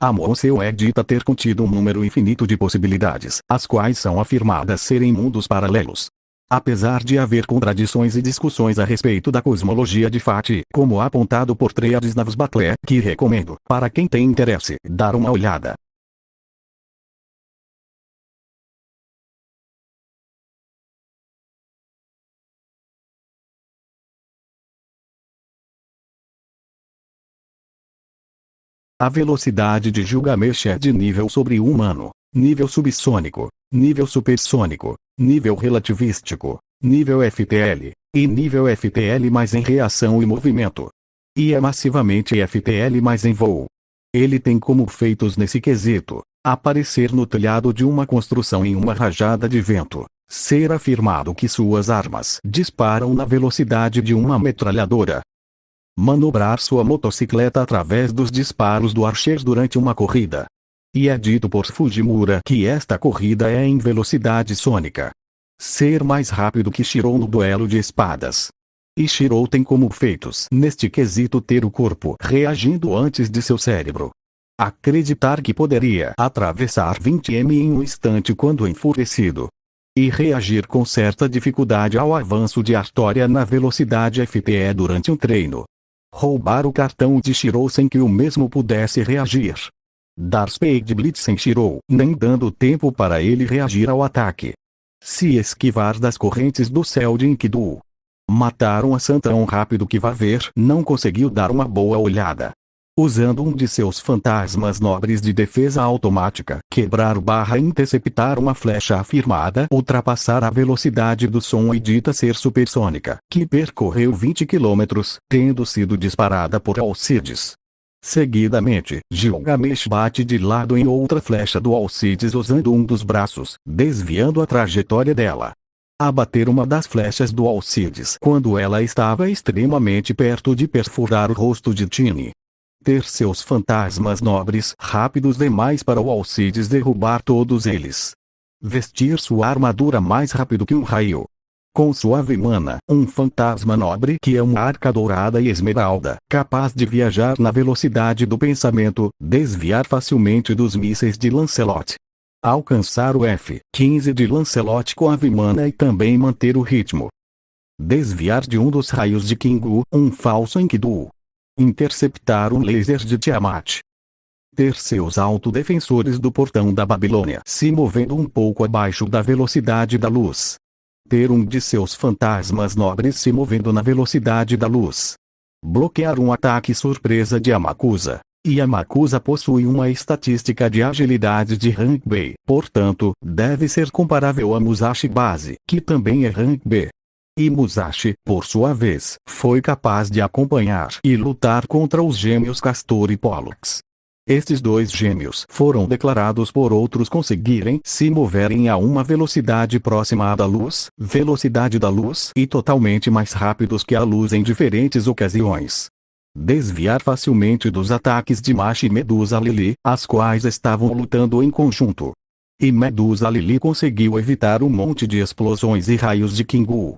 A Monseu é dita ter contido um número infinito de possibilidades, as quais são afirmadas serem mundos paralelos. Apesar de haver contradições e discussões a respeito da cosmologia de Fati, como apontado por Treades Naves Battle, que recomendo, para quem tem interesse, dar uma olhada. A velocidade de Gilgamesh é de nível sobre-humano, nível subsônico, nível supersônico, nível relativístico, nível FTL, e nível FTL mais em reação e movimento. E é massivamente FTL mais em voo. Ele tem como feitos nesse quesito, aparecer no telhado de uma construção em uma rajada de vento, ser afirmado que suas armas disparam na velocidade de uma metralhadora, manobrar sua motocicleta através dos disparos do Archer durante uma corrida. E é dito por Fujimura que esta corrida é em velocidade sônica. Ser mais rápido que Shirou no duelo de espadas. E Shirou tem como feitos neste quesito ter o corpo reagindo antes de seu cérebro. Acreditar que poderia atravessar 20 m em um instante quando enfurecido. E reagir com certa dificuldade ao avanço de Artória na velocidade FTE durante um treino. Roubar o cartão de Shirou sem que o mesmo pudesse reagir. Dar Spade Blitz em Shirou, nem dando tempo para ele reagir ao ataque. Se esquivar das correntes do céu de Enkidu. Matar um Assan tão rápido que Vaver não conseguiu dar uma boa olhada. Usando um de seus fantasmas nobres de defesa automática, quebrar barra e interceptar uma flecha afirmada, ultrapassar a velocidade do som e dita ser supersônica, que percorreu 20 km, tendo sido disparada por Alcides. Seguidamente, Gilgamesh bate de lado em outra flecha do Alcides usando um dos braços, desviando a trajetória dela. Abater uma das flechas do Alcides quando ela estava extremamente perto de perfurar o rosto de Tiny. Ter seus fantasmas nobres rápidos demais para o Alcides derrubar todos eles. Vestir sua armadura mais rápido que um raio. Com sua Vimana, um fantasma nobre que é uma arca dourada e esmeralda, capaz de viajar na velocidade do pensamento, desviar facilmente dos mísseis de Lancelot. Alcançar o F-15 de Lancelot com a Vimana e também manter o ritmo. Desviar de um dos raios de Kingu, um falso Enkidu. Interceptar um laser de Tiamat. Ter seus autodefensores do portão da Babilônia se movendo um pouco abaixo da velocidade da luz. Ter um de seus fantasmas nobres se movendo na velocidade da luz. Bloquear um ataque surpresa de Amakusa. E Amakusa possui uma estatística de agilidade de Rank B, portanto, deve ser comparável a Musashi Base, que também é Rank B. E Musashi, por sua vez, foi capaz de acompanhar e lutar contra os gêmeos Castor e Pollux. Estes dois gêmeos foram declarados por outros conseguirem se moverem a uma velocidade próxima da luz, e totalmente mais rápidos que a luz em diferentes ocasiões. Desviar facilmente dos ataques de Mash e Medusa Lili, as quais estavam lutando em conjunto. E Medusa Lili conseguiu evitar um monte de explosões e raios de Kingu.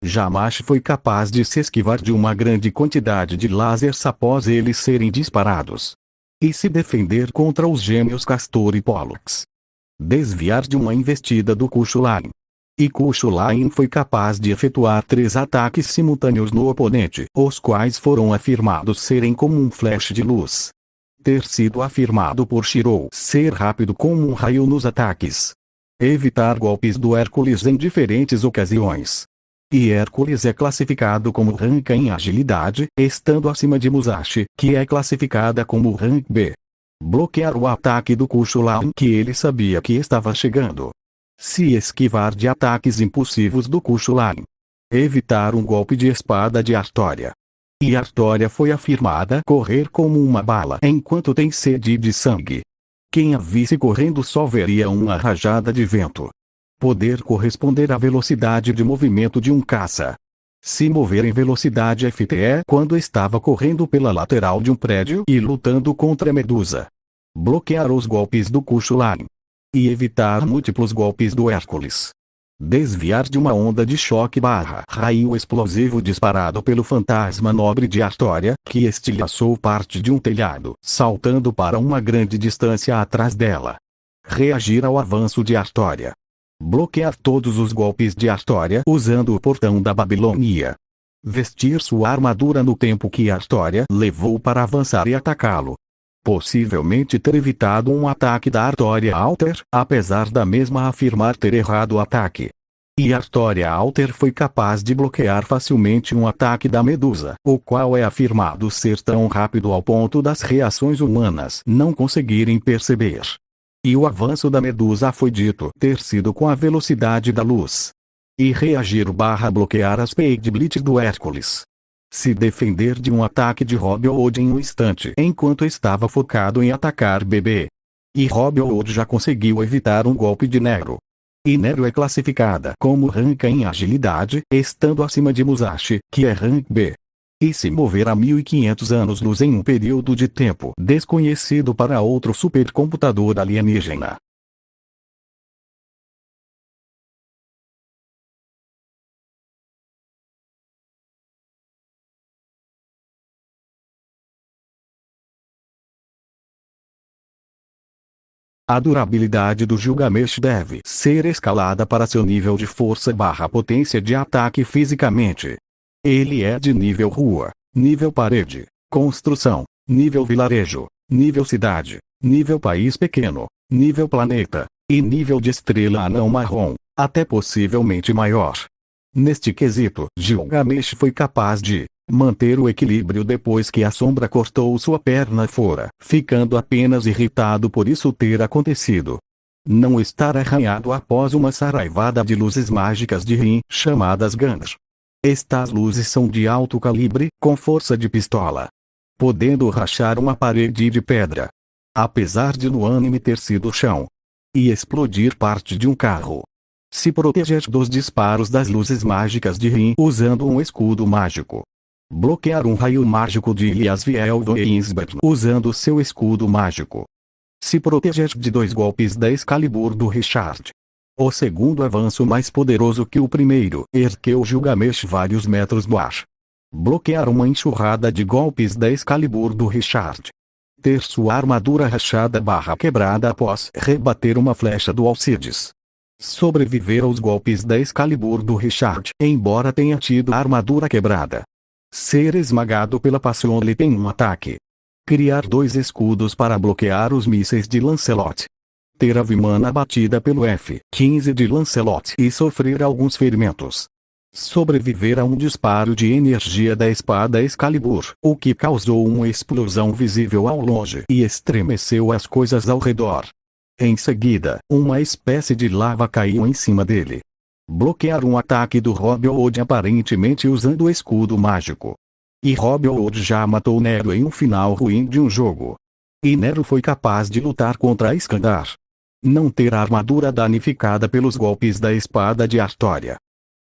Yamashi foi capaz de se esquivar de uma grande quantidade de lasers após eles serem disparados. E se defender contra os gêmeos Castor e Pollux. Desviar de uma investida do Kuchulain. E Kuchulain foi capaz de efetuar 3 ataques simultâneos no oponente, os quais foram afirmados serem como um flash de luz. Ter sido afirmado por Shirou ser rápido como um raio nos ataques. Evitar golpes do Hércules em diferentes ocasiões. E Hércules é classificado como rank em agilidade, estando acima de Musashi, que é classificada como rank B. Bloquear o ataque do Kushulan que ele sabia que estava chegando. Se esquivar de ataques impulsivos do Kushulan. Evitar um golpe de espada de Artória. E Artória foi afirmada correr como uma bala enquanto tem sede de sangue. Quem a visse correndo só veria uma rajada de vento. Poder corresponder à velocidade de movimento de um caça. Se mover em velocidade FTE quando estava correndo pela lateral de um prédio e lutando contra a Medusa. Bloquear os golpes do Kushulan. E evitar múltiplos golpes do Hércules. Desviar de uma onda de choque / raio explosivo disparado pelo fantasma nobre de Artória, que estilhaçou parte de um telhado, saltando para uma grande distância atrás dela. Reagir ao avanço de Artória. Bloquear todos os golpes de Artória usando o portão da Babilônia. Vestir sua armadura no tempo que Artória levou para avançar e atacá-lo. Possivelmente ter evitado um ataque da Artória Alter, apesar da mesma afirmar ter errado o ataque. E Artória Alter foi capaz de bloquear facilmente um ataque da Medusa, o qual é afirmado ser tão rápido ao ponto das reações humanas não conseguirem perceber. E o avanço da Medusa foi dito ter sido com a velocidade da luz. E reagir / bloquear as Speed Blitz do Hércules. Se defender de um ataque de Rob Old em um instante enquanto estava focado em atacar BB. E Rob Old já conseguiu evitar um golpe de Nero. E Nero é classificada como rank em agilidade, estando acima de Musashi, que é rank B. E se mover a 1500 anos-luz em um período de tempo desconhecido para outro supercomputador alienígena. A durabilidade do Gilgamesh deve ser escalada para seu nível de força / potência de ataque fisicamente. Ele é de nível rua, nível parede, construção, nível vilarejo, nível cidade, nível país pequeno, nível planeta, e nível de estrela anão marrom, até possivelmente maior. Neste quesito, Gilgamesh foi capaz de manter o equilíbrio depois que a sombra cortou sua perna fora, ficando apenas irritado por isso ter acontecido. Não estar arranhado após uma saraivada de luzes mágicas de Rin, chamadas Gandr. Estas luzes são de alto calibre, com força de pistola, podendo rachar uma parede de pedra. Apesar de no anime ter sido o chão. E explodir parte de um carro. Se proteger dos disparos das luzes mágicas de Rin usando um escudo mágico. Bloquear um raio mágico de Ilyasviel Weinsberg usando seu escudo mágico. Se proteger de 2 golpes da Excalibur do Richard. O segundo avanço mais poderoso que o primeiro ergueu Gilgamesh vários metros no ar. Bloquear uma enxurrada de golpes da Excalibur do Richard. Ter sua armadura rachada / quebrada após rebater uma flecha do Alcides. Sobreviver aos golpes da Excalibur do Richard, embora tenha tido a armadura quebrada. Ser esmagado pela Passionley em um ataque. Criar 2 escudos para bloquear os mísseis de Lancelot. Ter a Vimana abatida pelo F-15 de Lancelot e sofrer alguns ferimentos. Sobreviver a um disparo de energia da espada Excalibur, o que causou uma explosão visível ao longe e estremeceu as coisas ao redor. Em seguida, uma espécie de lava caiu em cima dele. Bloquear um ataque do Rob Old aparentemente usando o escudo mágico. E Rob Old já matou Nero em um final ruim de um jogo. E Nero foi capaz de lutar contra Iskandar. Não ter a armadura danificada pelos golpes da espada de Artória.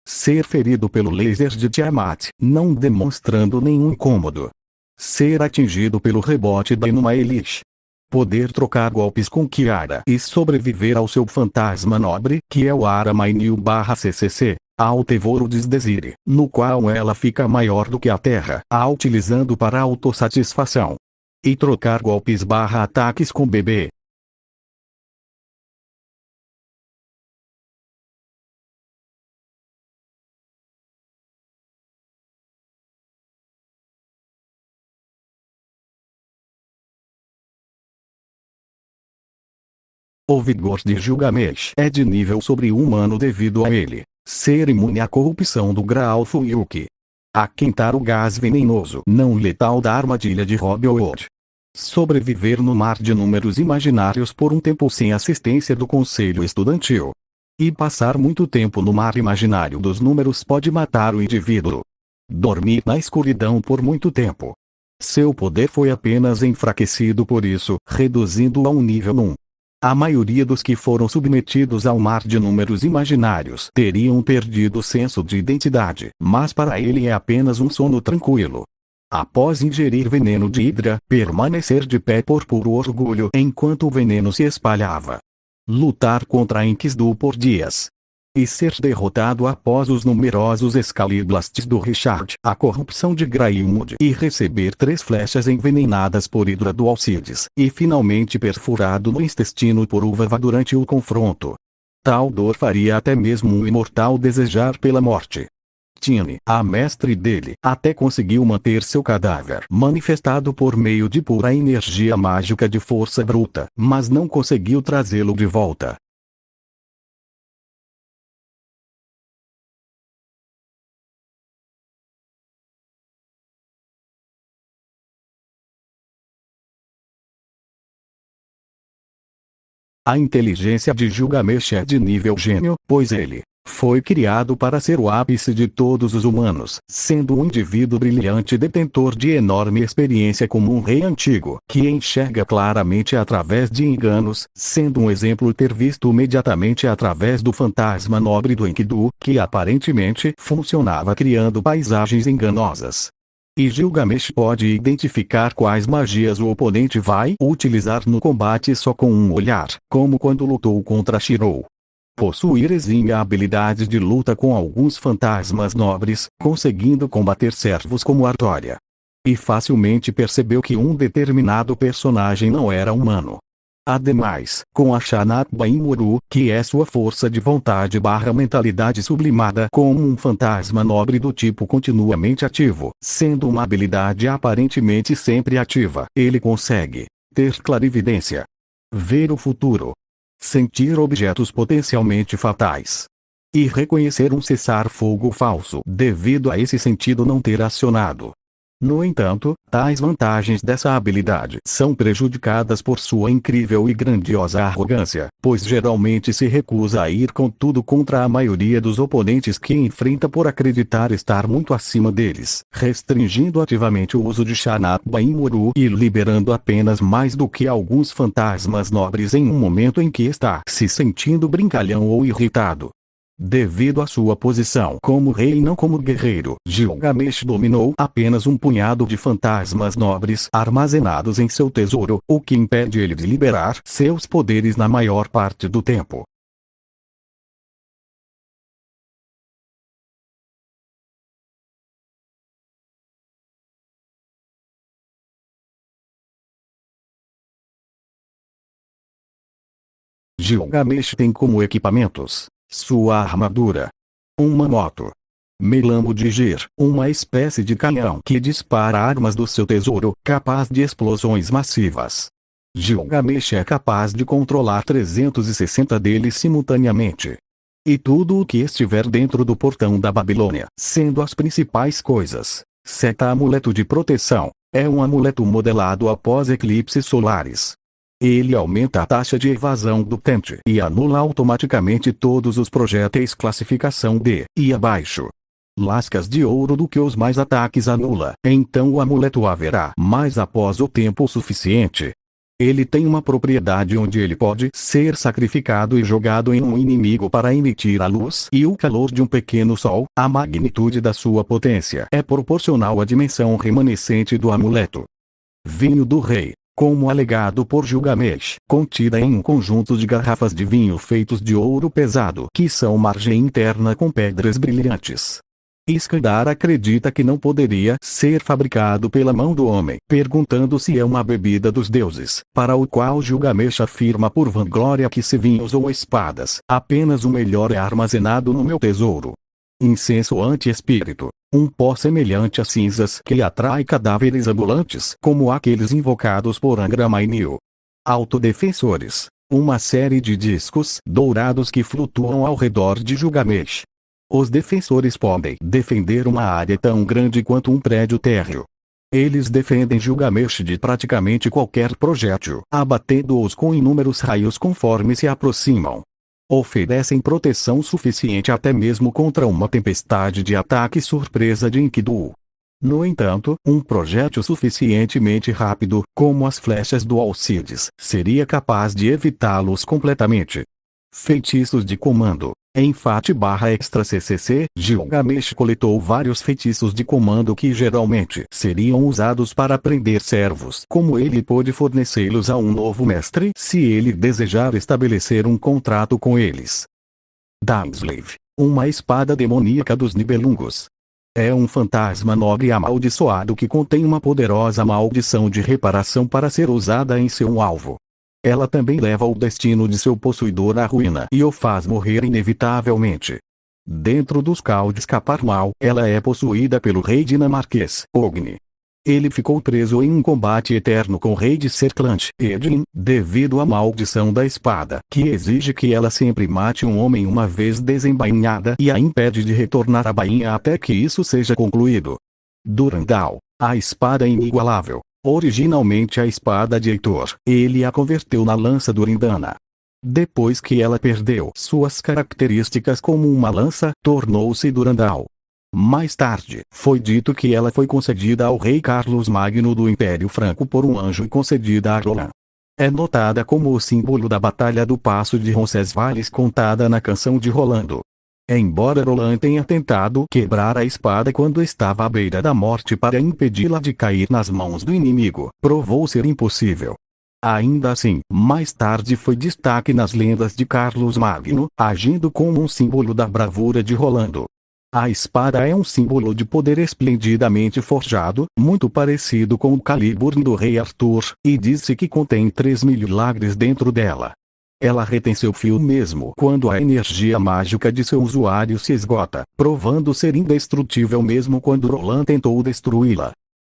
Ser ferido pelo laser de Tiamat, não demonstrando nenhum incômodo. Ser atingido pelo rebote da Inuma Elish. Poder trocar golpes com Kiara e sobreviver ao seu fantasma nobre, que é o Aramainil/CCC, Altevorodes Desire, no qual ela fica maior do que a Terra, a utilizando para autossatisfação. E trocar golpes / ataques com bebê. O vigor de Gilgamesh é de nível sobre-humano devido a ele ser imune à corrupção do Graal Fuyuki. Aquentar o gás venenoso não letal da armadilha de Robin Hood. Sobreviver no mar de números imaginários por um tempo sem assistência do conselho estudantil. E passar muito tempo no mar imaginário dos números pode matar o indivíduo. Dormir na escuridão por muito tempo. Seu poder foi apenas enfraquecido por isso, reduzindo-o a um nível 1. A maioria dos que foram submetidos ao mar de números imaginários teriam perdido o senso de identidade, mas para ele é apenas um sono tranquilo. Após ingerir veneno de hidra, permanecer de pé por puro orgulho enquanto o veneno se espalhava. Lutar contra Enkidu por dias. E ser derrotado após os numerosos Excaliblasts do Richard, a corrupção de Grailmund e receber 3 flechas envenenadas por Hidra do Alcides, e finalmente perfurado no intestino por Uvava durante o confronto. Tal dor faria até mesmo um imortal desejar pela morte. Tine, a mestre dele, até conseguiu manter seu cadáver manifestado por meio de pura energia mágica de força bruta, mas não conseguiu trazê-lo de volta. A inteligência de Gilgamesh é de nível gênio, pois ele foi criado para ser o ápice de todos os humanos, sendo um indivíduo brilhante detentor de enorme experiência como um rei antigo, que enxerga claramente através de enganos, sendo um exemplo ter visto imediatamente através do fantasma nobre do Enkidu, que aparentemente funcionava criando paisagens enganosas. E Gilgamesh pode identificar quais magias o oponente vai utilizar no combate só com um olhar, como quando lutou contra Shirou. Possuir exímia habilidade de luta com alguns fantasmas nobres, conseguindo combater servos como Artória. E facilmente percebeu que um determinado personagem não era humano. Ademais, com a Shanatba Imuru, que é sua força de vontade / mentalidade sublimada como um fantasma nobre do tipo continuamente ativo, sendo uma habilidade aparentemente sempre ativa, ele consegue ter clarividência, ver o futuro, sentir objetos potencialmente fatais e reconhecer um cessar-fogo falso devido a esse sentido não ter acionado. No entanto, tais vantagens dessa habilidade são prejudicadas por sua incrível e grandiosa arrogância, pois geralmente se recusa a ir com tudo contra a maioria dos oponentes que enfrenta por acreditar estar muito acima deles, restringindo ativamente o uso de Shanatba Imuru e liberando apenas mais do que alguns fantasmas nobres em um momento em que está se sentindo brincalhão ou irritado. Devido à sua posição como rei e não como guerreiro, Gilgamesh dominou apenas um punhado de fantasmas nobres armazenados em seu tesouro, o que impede ele de liberar seus poderes na maior parte do tempo. Gilgamesh tem como equipamentos sua armadura, uma moto, Melamo de Gir, uma espécie de canhão que dispara armas do seu tesouro, capaz de explosões massivas. Gilgamesh é capaz de controlar 360 deles simultaneamente. E tudo o que estiver dentro do portão da Babilônia, sendo as principais coisas. Seta amuleto de proteção, é um amuleto modelado após eclipses solares. Ele aumenta a taxa de evasão do Tente e anula automaticamente todos os projéteis classificação D e abaixo. Lascas de ouro do que os mais ataques anula, então o amuleto haverá mais após o tempo suficiente. Ele tem uma propriedade onde ele pode ser sacrificado e jogado em um inimigo para emitir a luz e o calor de um pequeno sol. A magnitude da sua potência é proporcional à dimensão remanescente do amuleto. Vinho do Rei, como alegado por Gilgamesh, contida em um conjunto de garrafas de vinho feitos de ouro pesado que são margem interna com pedras brilhantes. Iskandar acredita que não poderia ser fabricado pela mão do homem, perguntando se é uma bebida dos deuses, para o qual Gilgamesh afirma por vanglória que se vinhos ou espadas, apenas o melhor é armazenado no meu tesouro. Incenso anti-espírito, um pó semelhante a cinzas que atrai cadáveres ambulantes como aqueles invocados por Angra Mainyu. Autodefensores, uma série de discos dourados que flutuam ao redor de Gilgamesh. Os defensores podem defender uma área tão grande quanto um prédio térreo. Eles defendem Gilgamesh de praticamente qualquer projétil, abatendo-os com inúmeros raios conforme se aproximam. Oferecem proteção suficiente até mesmo contra uma tempestade de ataque surpresa de Enkidu. No entanto, um projétil suficientemente rápido, como as flechas do Alcides, seria capaz de evitá-los completamente. Feitiços de comando. Em FAT/extra CCC, Gilgamesh coletou vários feitiços de comando que geralmente seriam usados para prender servos, como ele pôde fornecê-los a um novo mestre se ele desejar estabelecer um contrato com eles. Daimslave, uma espada demoníaca dos Nibelungos. É um fantasma nobre amaldiçoado que contém uma poderosa maldição de reparação para ser usada em seu alvo. Ela também leva o destino de seu possuidor à ruína e o faz morrer inevitavelmente. Dentro dos Kaldis Caparmal, ela é possuída pelo rei dinamarquês, Ogni. Ele ficou preso em um combate eterno com o rei de Serkland, Edin, devido à maldição da espada, que exige que ela sempre mate um homem uma vez desembainhada e a impede de retornar à bainha até que isso seja concluído. Durandal, a espada inigualável. Originalmente a espada de Heitor, ele a converteu na lança Durindana. Depois que ela perdeu suas características como uma lança, tornou-se Durandal. Mais tarde, foi dito que ela foi concedida ao rei Carlos Magno do Império Franco por um anjo e concedida a Roland. É notada como o símbolo da Batalha do Passo de Roncesvalles contada na canção de Rolando. Embora Roland tenha tentado quebrar a espada quando estava à beira da morte para impedi-la de cair nas mãos do inimigo, provou ser impossível. Ainda assim, mais tarde foi destaque nas lendas de Carlos Magno, agindo como um símbolo da bravura de Rolando. A espada é um símbolo de poder esplendidamente forjado, muito parecido com o calibre do rei Arthur, e diz-se que contém 3.000 milagres dentro dela. Ela retém seu fio mesmo quando a energia mágica de seu usuário se esgota, provando ser indestrutível mesmo quando Roland tentou destruí-la.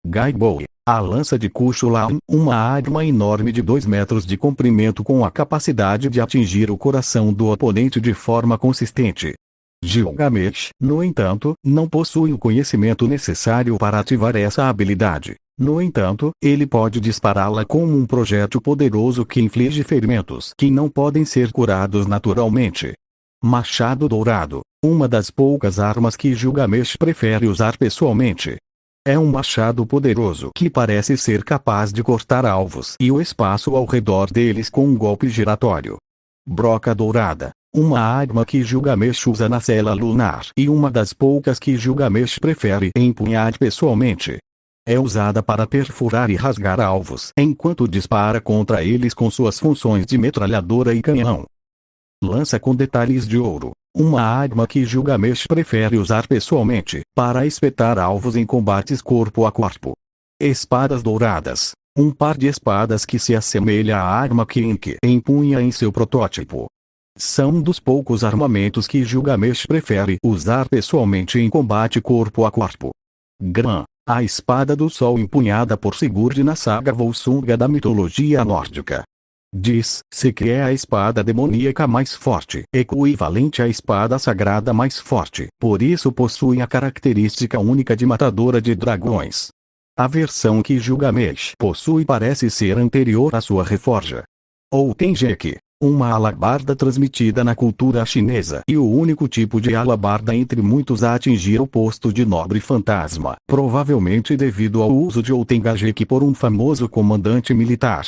Gaiboi, a lança de Cuchulain, uma arma enorme de 2 metros de comprimento com a capacidade de atingir o coração do oponente de forma consistente. Gilgamesh, no entanto, não possui o conhecimento necessário para ativar essa habilidade. No entanto, ele pode dispará-la como um projétil poderoso que inflige ferimentos que não podem ser curados naturalmente. Machado Dourado, uma das poucas armas que Gilgamesh prefere usar pessoalmente. É um machado poderoso que parece ser capaz de cortar alvos e o espaço ao redor deles com um golpe giratório. Broca Dourada, uma arma que Gilgamesh usa na cela lunar e uma das poucas que Gilgamesh prefere empunhar pessoalmente. É usada para perfurar e rasgar alvos, enquanto dispara contra eles com suas funções de metralhadora e canhão. Lança com detalhes de ouro, uma arma que Gilgamesh prefere usar pessoalmente, para espetar alvos em combates corpo a corpo. Espadas douradas, um par de espadas que se assemelha à arma que Enki empunha em seu protótipo. São dos poucos armamentos que Gilgamesh prefere usar pessoalmente em combate corpo a corpo. Gran, a espada do sol empunhada por Sigurd na saga Volsunga da mitologia nórdica. Diz-se que é a espada demoníaca mais forte, equivalente à espada sagrada mais forte, por isso possui a característica única de matadora de dragões. A versão que Gilgamesh possui parece ser anterior à sua reforja. Ou Tenjek, uma alabarda transmitida na cultura chinesa e o único tipo de alabarda entre muitos a atingir o posto de nobre fantasma, provavelmente devido ao uso de Outengajek por um famoso comandante militar.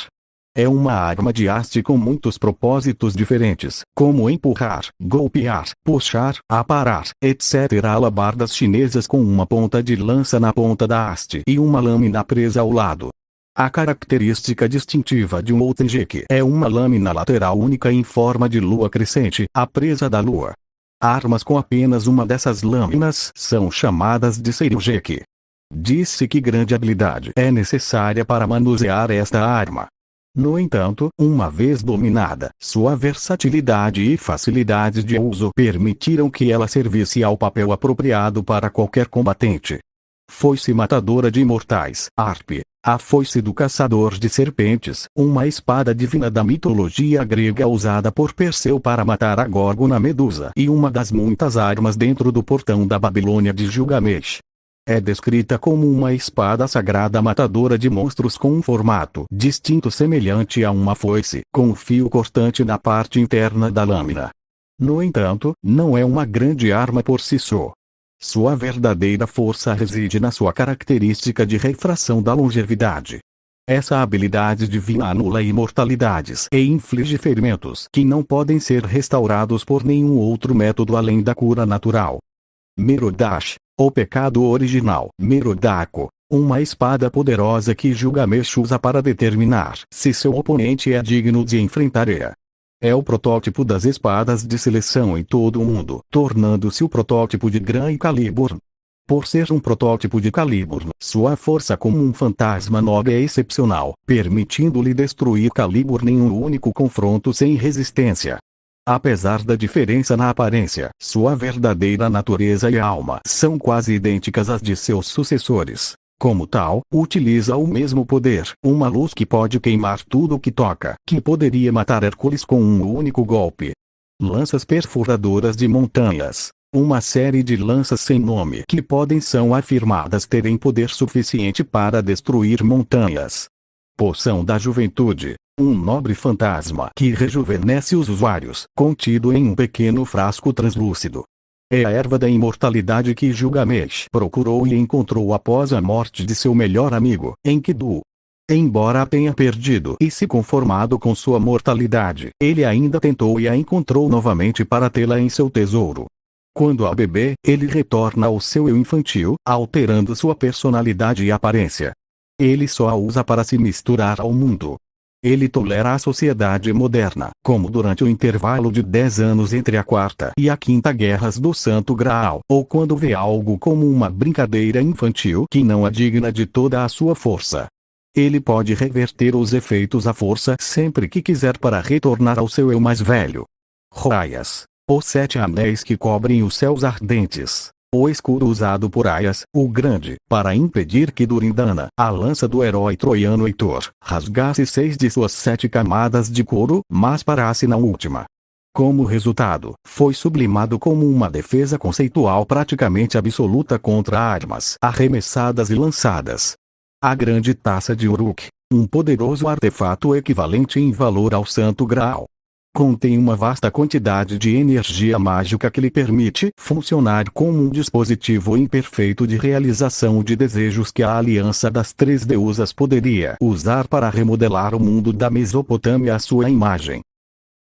É uma arma de haste com muitos propósitos diferentes, como empurrar, golpear, puxar, aparar, etc. Alabardas chinesas com uma ponta de lança na ponta da haste e uma lâmina presa ao lado. A característica distintiva de um Outengek é uma lâmina lateral única em forma de lua crescente, a presa da lua. Armas com apenas uma dessas lâminas são chamadas de Seirugek. Diz-se que grande habilidade é necessária para manusear esta arma. No entanto, uma vez dominada, sua versatilidade e facilidade de uso permitiram que ela servisse ao papel apropriado para qualquer combatente. Foice matadora de imortais, Arp. A foice do caçador de serpentes, uma espada divina da mitologia grega usada por Perseu para matar a Górgona Medusa e uma das muitas armas dentro do portão da Babilônia de Gilgamesh. É descrita como uma espada sagrada matadora de monstros com um formato distinto semelhante a uma foice, com um fio cortante na parte interna da lâmina. No entanto, não é uma grande arma por si só. Sua verdadeira força reside na sua característica de refração da longevidade. Essa habilidade divina anula imortalidades e inflige ferimentos que não podem ser restaurados por nenhum outro método além da cura natural. Merodach, o pecado original. Merodach, uma espada poderosa que Gilgamesh usa para determinar se seu oponente é digno de enfrentar-a. É o protótipo das espadas de seleção em todo o mundo, tornando-se o protótipo de Gran e Caliburn. Por ser um protótipo de Caliburn, sua força como um fantasma nobre é excepcional, permitindo-lhe destruir Caliburn em um único confronto sem resistência. Apesar da diferença na aparência, sua verdadeira natureza e alma são quase idênticas às de seus sucessores. Como tal, utiliza o mesmo poder, uma luz que pode queimar tudo o que toca, que poderia matar Hércules com um único golpe. Lanças perfuradoras de montanhas. Uma série de lanças sem nome que são afirmadas terem poder suficiente para destruir montanhas. Poção da juventude. Um nobre fantasma que rejuvenesce os usuários, contido em um pequeno frasco translúcido. É a erva da imortalidade que Gilgamesh procurou e encontrou após a morte de seu melhor amigo, Enkidu. Embora a tenha perdido e se conformado com sua mortalidade, ele ainda tentou e a encontrou novamente para tê-la em seu tesouro. Quando a bebê, ele retorna ao seu eu infantil, alterando sua personalidade e aparência. Ele só a usa para se misturar ao mundo. Ele tolera a sociedade moderna, como durante o intervalo de 10 anos entre a Quarta e a Quinta Guerras do Santo Graal, ou quando vê algo como uma brincadeira infantil que não é digna de toda a sua força. Ele pode reverter os efeitos à força sempre que quiser para retornar ao seu eu mais velho. Raias, os 7 anéis que cobrem os céus ardentes. O escudo usado por Aias, o Grande, para impedir que Durindana, a lança do herói troiano Heitor, rasgasse 6 de suas 7 camadas de couro, mas parasse na última. Como resultado, foi sublimado como uma defesa conceitual praticamente absoluta contra armas arremessadas e lançadas. A Grande Taça de Uruk, um poderoso artefato equivalente em valor ao Santo Graal. Contém uma vasta quantidade de energia mágica que lhe permite funcionar como um dispositivo imperfeito de realização de desejos que a Aliança das Três Deusas poderia usar para remodelar o mundo da Mesopotâmia à sua imagem.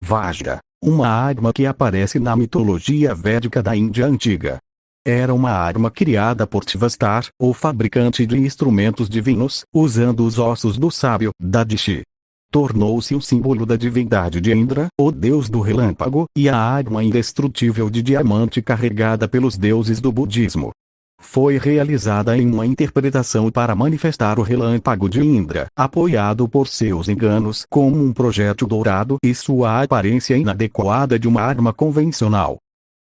Vajra, uma arma que aparece na mitologia védica da Índia antiga. Era uma arma criada por Tivastar, o fabricante de instrumentos divinos, usando os ossos do sábio, Dadishi. Tornou-se o símbolo da divindade de Indra, o deus do relâmpago, e a arma indestrutível de diamante carregada pelos deuses do budismo. Foi realizada em uma interpretação para manifestar o relâmpago de Indra, apoiado por seus enganos como um projétil dourado e sua aparência inadequada de uma arma convencional.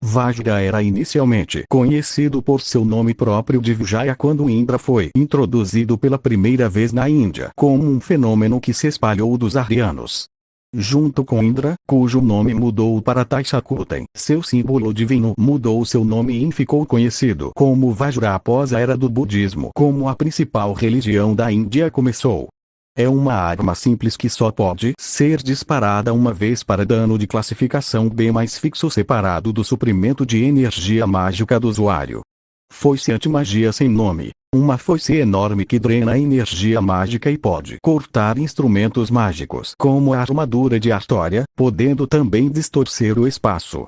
Vajra era inicialmente conhecido por seu nome próprio de Vijaya quando Indra foi introduzido pela primeira vez na Índia como um fenômeno que se espalhou dos arianos. Junto com Indra, cujo nome mudou para Taishakuten, seu símbolo divino mudou seu nome e ficou conhecido como Vajra após a era do budismo como a principal religião da Índia começou. É uma arma simples que só pode ser disparada uma vez para dano de classificação B mais fixo separado do suprimento de energia mágica do usuário. Foice anti-magia sem nome. Uma foice enorme que drena a energia mágica e pode cortar instrumentos mágicos como a armadura de Artória, podendo também distorcer o espaço.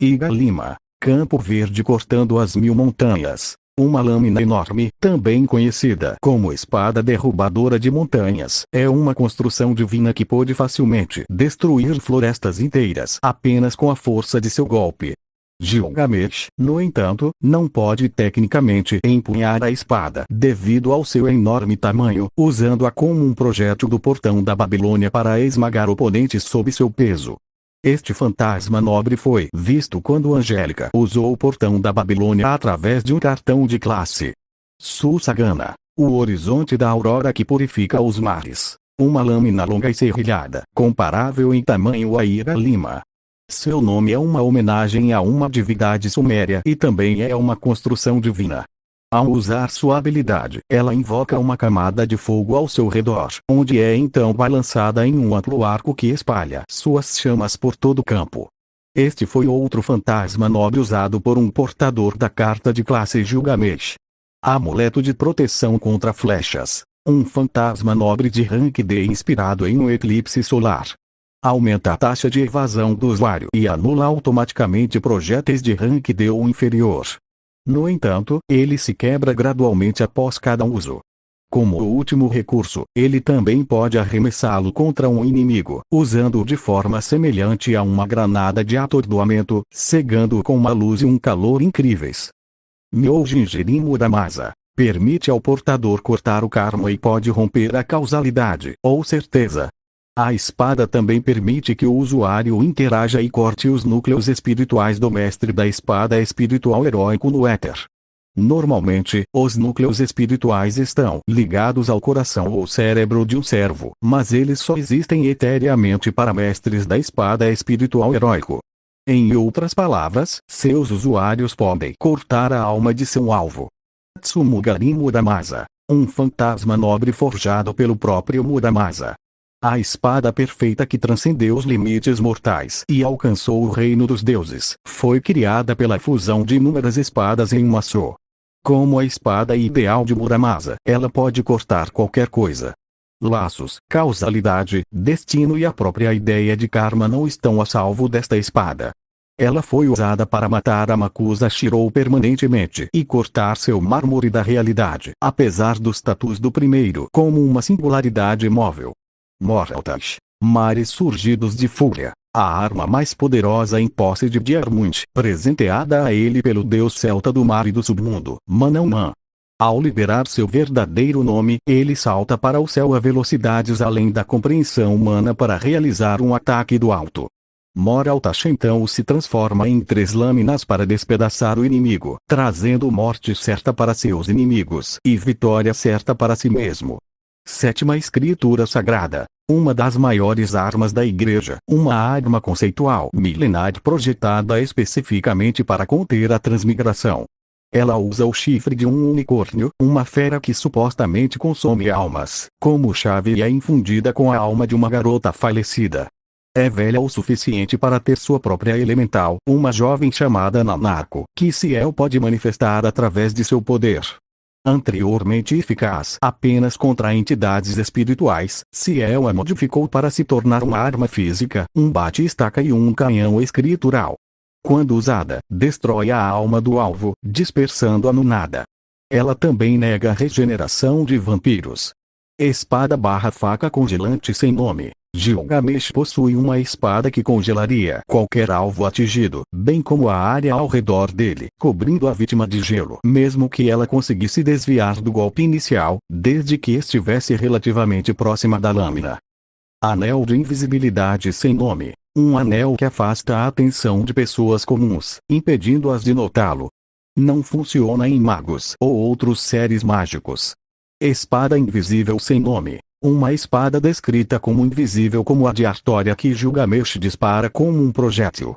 Iga Lima. Campo verde cortando as 1000 montanhas. Uma lâmina enorme, também conhecida como espada derrubadora de montanhas, é uma construção divina que pôde facilmente destruir florestas inteiras apenas com a força de seu golpe. Gilgamesh, no entanto, não pode tecnicamente empunhar a espada devido ao seu enorme tamanho, usando-a como um projétil do portão da Babilônia para esmagar oponentes sob seu peso. Este fantasma nobre foi visto quando Angélica usou o portão da Babilônia através de um cartão de classe. Susagana, O horizonte da aurora que purifica os mares. Uma lâmina longa e serrilhada, comparável em tamanho a Ira Lima. Seu nome é uma homenagem a uma divindade suméria e também é uma construção divina. Ao usar sua habilidade, ela invoca uma camada de fogo ao seu redor, onde é então balançada em um amplo arco que espalha suas chamas por todo o campo. Este foi outro fantasma nobre usado por um portador da carta de classe Gilgamesh. Amuleto de proteção contra flechas. Um fantasma nobre de rank D inspirado em um eclipse solar. Aumenta a taxa de evasão do usuário e anula automaticamente projéteis de rank D ou inferior. No entanto, ele se quebra gradualmente após cada uso. Como último recurso, ele também pode arremessá-lo contra um inimigo, usando-o de forma semelhante a uma granada de atordoamento, cegando-o com uma luz e um calor incríveis. Myojinjiri Muramasa. Permite ao portador cortar o karma e pode romper a causalidade, ou certeza. A espada também permite que o usuário interaja e corte os núcleos espirituais do mestre da espada espiritual heróico no éter. Normalmente, os núcleos espirituais estão ligados ao coração ou cérebro de um servo, mas eles só existem eteriamente para mestres da espada espiritual heróico. Em outras palavras, seus usuários podem cortar a alma de seu alvo. Tsumugari Muramasa. Um fantasma nobre forjado pelo próprio Muramasa. A espada perfeita que transcendeu os limites mortais e alcançou o reino dos deuses, foi criada pela fusão de inúmeras espadas em uma só. Como a espada ideal de Muramasa, ela pode cortar qualquer coisa. Laços, causalidade, destino e a própria ideia de karma não estão a salvo desta espada. Ela foi usada para matar a Makusa Shirou permanentemente e cortar seu mármore da realidade, apesar do status do primeiro como uma singularidade móvel. Mortaltas, mares surgidos de fúria, a arma mais poderosa em posse de Diarmuid, presenteada a ele pelo deus celta do mar e do submundo, Manauman. Ao liberar seu verdadeiro nome, ele salta para o céu a velocidades além da compreensão humana para realizar um ataque do alto. Mortaltas então se transforma em 3 lâminas para despedaçar o inimigo, trazendo morte certa para seus inimigos e vitória certa para si mesmo. Sétima Escritura Sagrada. Uma das maiores armas da Igreja, uma arma conceitual milenar projetada especificamente para conter a transmigração. Ela usa o chifre de um unicórnio, uma fera que supostamente consome almas, como chave e é infundida com a alma de uma garota falecida. É velha o suficiente para ter sua própria elemental, uma jovem chamada Nanako, que Ciel pode manifestar através de seu poder. Anteriormente eficaz apenas contra entidades espirituais, Ciel a modificou para se tornar uma arma física, um bate-estaca e um canhão escritural. Quando usada, destrói a alma do alvo, dispersando-a no nada. Ela também nega a regeneração de vampiros. Espada/faca congelante sem nome. Gilgamesh possui uma espada que congelaria qualquer alvo atingido, bem como a área ao redor dele, cobrindo a vítima de gelo, mesmo que ela conseguisse desviar do golpe inicial, desde que estivesse relativamente próxima da lâmina. Anel de invisibilidade sem nome. Um anel que afasta a atenção de pessoas comuns, impedindo-as de notá-lo. Não funciona em magos ou outros seres mágicos. Espada invisível sem nome. Uma espada descrita como invisível como a de Artória que Gilgamesh dispara como um projétil.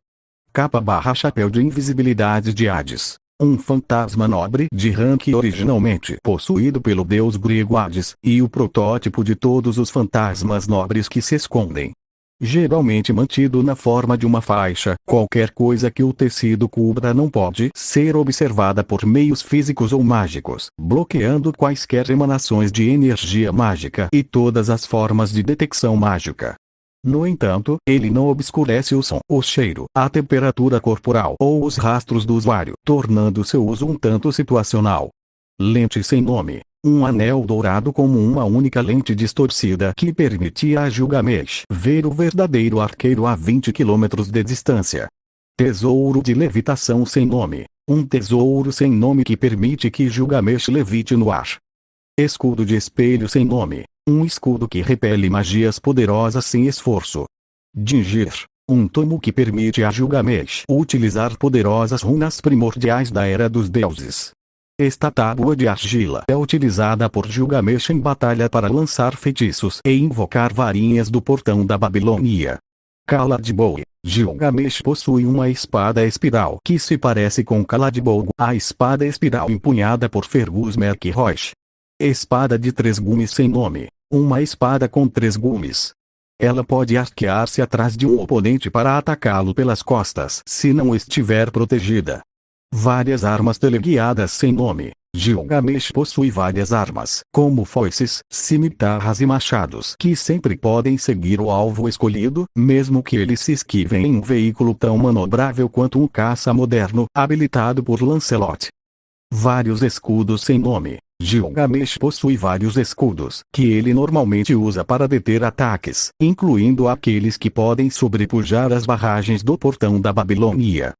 Capa/chapéu de invisibilidade de Hades. Um fantasma nobre de rank originalmente possuído pelo deus grego Hades, e o protótipo de todos os fantasmas nobres que se escondem. Geralmente mantido na forma de uma faixa, qualquer coisa que o tecido cubra não pode ser observada por meios físicos ou mágicos, bloqueando quaisquer emanações de energia mágica e todas as formas de detecção mágica. No entanto, ele não obscurece o som, o cheiro, a temperatura corporal ou os rastros do usuário, tornando seu uso um tanto situacional. Lente sem nome. Um anel dourado como uma única lente distorcida que permitia a Gilgamesh ver o verdadeiro arqueiro a 20 km de distância. Tesouro de levitação sem nome. Um tesouro sem nome que permite que Gilgamesh levite no ar. Escudo de espelho sem nome. Um escudo que repele magias poderosas sem esforço. Dingir. Um tomo que permite a Gilgamesh utilizar poderosas runas primordiais da Era dos Deuses. Esta tábua de argila é utilizada por Gilgamesh em batalha para lançar feitiços e invocar varinhas do portão da Babilônia. Caladboe. Gilgamesh possui uma espada espiral que se parece com Caladboe, a espada espiral empunhada por Fergus MacRoy. Espada de 3 gumes sem nome. Uma espada com 3 gumes. Ela pode arquear-se atrás de um oponente para atacá-lo pelas costas se não estiver protegida. Várias armas teleguiadas sem nome. Gilgamesh possui várias armas, como foices, cimitarras e machados, que sempre podem seguir o alvo escolhido, mesmo que eles se esquivem em um veículo tão manobrável quanto um caça moderno, habilitado por Lancelot. Vários escudos sem nome. Gilgamesh possui vários escudos, que ele normalmente usa para deter ataques, incluindo aqueles que podem sobrepujar as barragens do portão da Babilônia.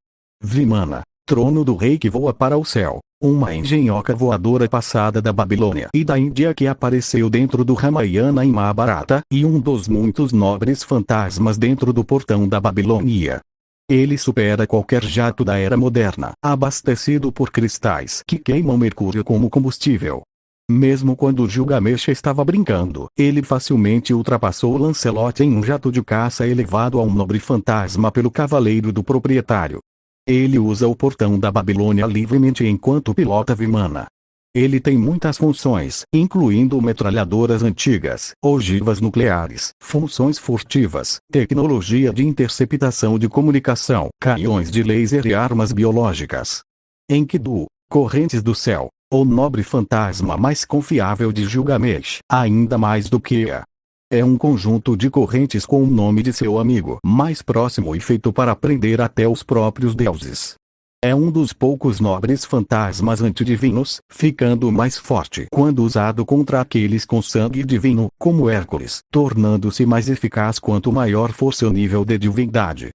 Vimana. Trono do rei que voa para o céu. Uma engenhoca voadora passada da Babilônia e da Índia que apareceu dentro do Ramayana em Mahabharata, e um dos muitos nobres fantasmas dentro do portão da Babilônia. Ele supera qualquer jato da era moderna, abastecido por cristais que queimam mercúrio como combustível. Mesmo quando Gilgamesh estava brincando, ele facilmente ultrapassou Lancelot em um jato de caça elevado a um nobre fantasma pelo cavaleiro do proprietário. Ele usa o portão da Babilônia livremente enquanto pilota Vimana. Ele tem muitas funções, incluindo metralhadoras antigas, ogivas nucleares, funções furtivas, tecnologia de interceptação de comunicação, canhões de laser e armas biológicas. Enkidu, Correntes do Céu, o nobre fantasma mais confiável de Gilgamesh, ainda mais do que é um conjunto de correntes com o nome de seu amigo mais próximo e feito para prender até os próprios deuses. É um dos poucos nobres fantasmas antidivinos, ficando mais forte quando usado contra aqueles com sangue divino, como Hércules, tornando-se mais eficaz quanto maior for seu nível de divindade.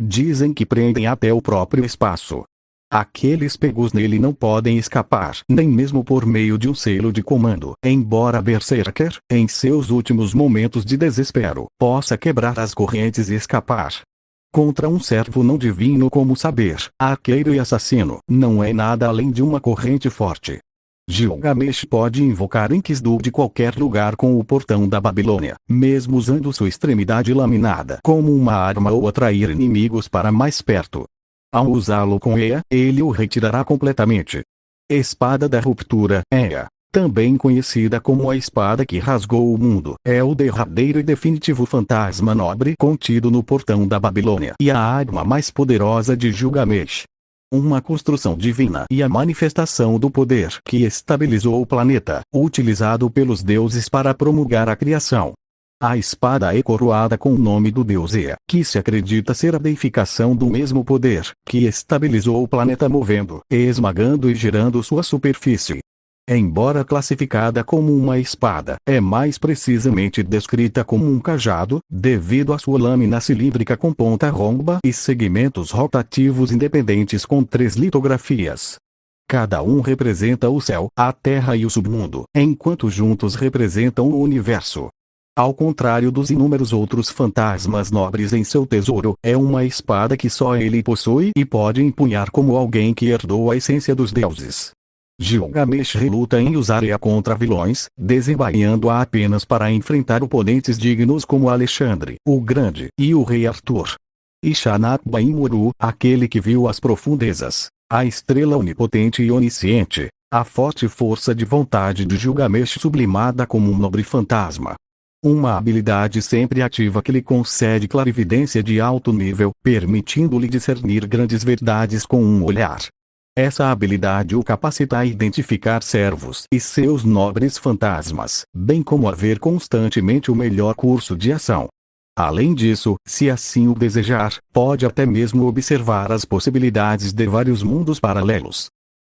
Dizem que prendem até o próprio espaço. Aqueles pegos nele não podem escapar, nem mesmo por meio de um selo de comando, embora Berserker, em seus últimos momentos de desespero, possa quebrar as correntes e escapar. Contra um servo não divino como saber, arqueiro e assassino, não é nada além de uma corrente forte. Gilgamesh pode invocar Enkidu de qualquer lugar com o portão da Babilônia, mesmo usando sua extremidade laminada como uma arma ou atrair inimigos para mais perto. Ao usá-lo com Ea, ele o retirará completamente. Espada da Ruptura, Ea, também conhecida como a espada que rasgou o mundo, é o derradeiro e definitivo fantasma nobre contido no portão da Babilônia e a arma mais poderosa de Gilgamesh. Uma construção divina e a manifestação do poder que estabilizou o planeta, utilizado pelos deuses para promulgar a criação. A espada é coroada com o nome do deus Ea, que se acredita ser a deificação do mesmo poder que estabilizou o planeta movendo, esmagando e girando sua superfície. Embora classificada como uma espada, é mais precisamente descrita como um cajado, devido à sua lâmina cilíndrica com ponta romba e segmentos rotativos independentes com 3 litografias. Cada um representa o céu, a terra e o submundo, enquanto juntos representam o universo. Ao contrário dos inúmeros outros fantasmas nobres em seu tesouro, é uma espada que só ele possui e pode empunhar como alguém que herdou a essência dos deuses. Gilgamesh reluta em usar-a contra vilões, desembainhando-a apenas para enfrentar oponentes dignos como Alexandre, o Grande, e o rei Arthur. Ishanakba-Imuru, aquele que viu as profundezas, a estrela onipotente e onisciente, a forte força de vontade de Gilgamesh sublimada como um nobre fantasma. Uma habilidade sempre ativa que lhe concede clarividência de alto nível, permitindo-lhe discernir grandes verdades com um olhar. Essa habilidade o capacita a identificar servos e seus nobres fantasmas, bem como a ver constantemente o melhor curso de ação. Além disso, se assim o desejar, pode até mesmo observar as possibilidades de vários mundos paralelos.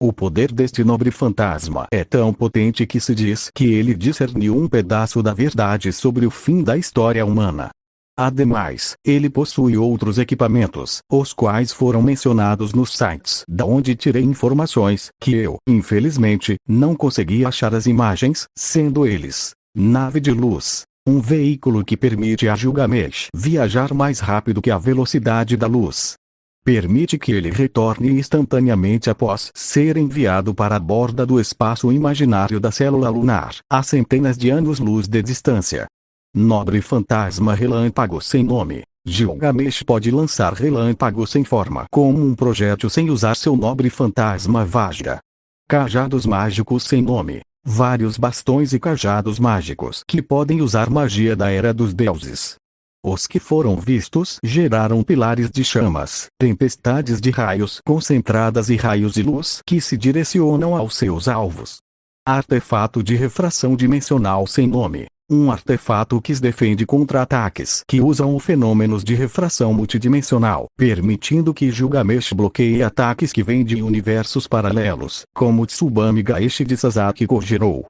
O poder deste nobre fantasma é tão potente que se diz que ele discerniu um pedaço da verdade sobre o fim da história humana. Ademais, ele possui outros equipamentos, os quais foram mencionados nos sites da onde tirei informações, que eu, infelizmente, não consegui achar as imagens, sendo eles: nave de luz, um veículo que permite a Gilgamesh viajar mais rápido que a velocidade da luz. permite que ele retorne instantaneamente após ser enviado para a borda do espaço imaginário da célula lunar, a centenas de anos-luz de distância. Nobre fantasma relâmpago sem nome. Gilgamesh pode lançar relâmpagos sem forma como um projétil sem usar seu nobre fantasma Vajra. Cajados mágicos sem nome. Vários bastões e cajados mágicos que podem usar magia da Era dos Deuses. Os que foram vistos geraram pilares de chamas, tempestades de raios concentradas e raios de luz que se direcionam aos seus alvos. Artefato de refração dimensional sem nome. Um artefato que se defende contra ataques que usam fenômenos de refração multidimensional, permitindo que Gilgamesh bloqueie ataques que vêm de universos paralelos, como Tsubame Gaishi de Sasaki Kojiro.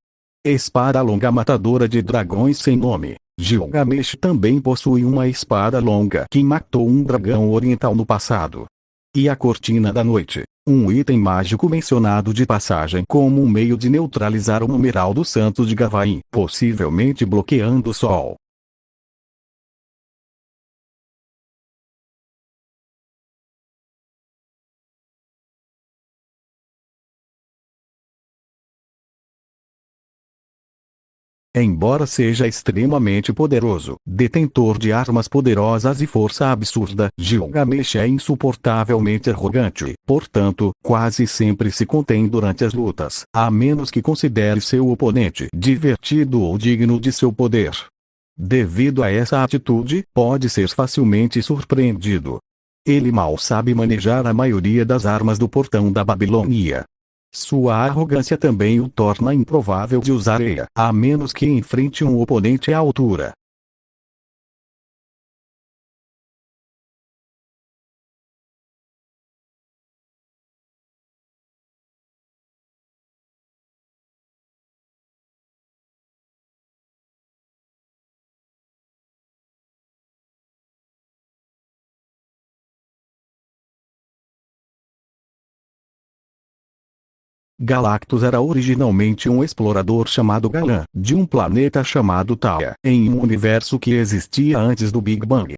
Espada longa matadora de dragões sem nome. Gilgamesh também possui uma espada longa que matou um dragão oriental no passado. E a cortina da noite. Um item mágico mencionado de passagem como um meio de neutralizar o numeral do santo de Gavain, possivelmente bloqueando o sol. Embora seja extremamente poderoso, detentor de armas poderosas e força absurda, Gilgamesh é insuportavelmente arrogante, portanto, quase sempre se contém durante as lutas, a menos que considere seu oponente divertido ou digno de seu poder. Devido a essa atitude, pode ser facilmente surpreendido. Ele mal sabe manejar a maioria das armas do portão da Babilônia. Sua arrogância também o torna improvável de usar EA, a menos que enfrente um oponente à altura. Galactus era originalmente um explorador chamado Galan, de um planeta chamado Taia, em um universo que existia antes do Big Bang.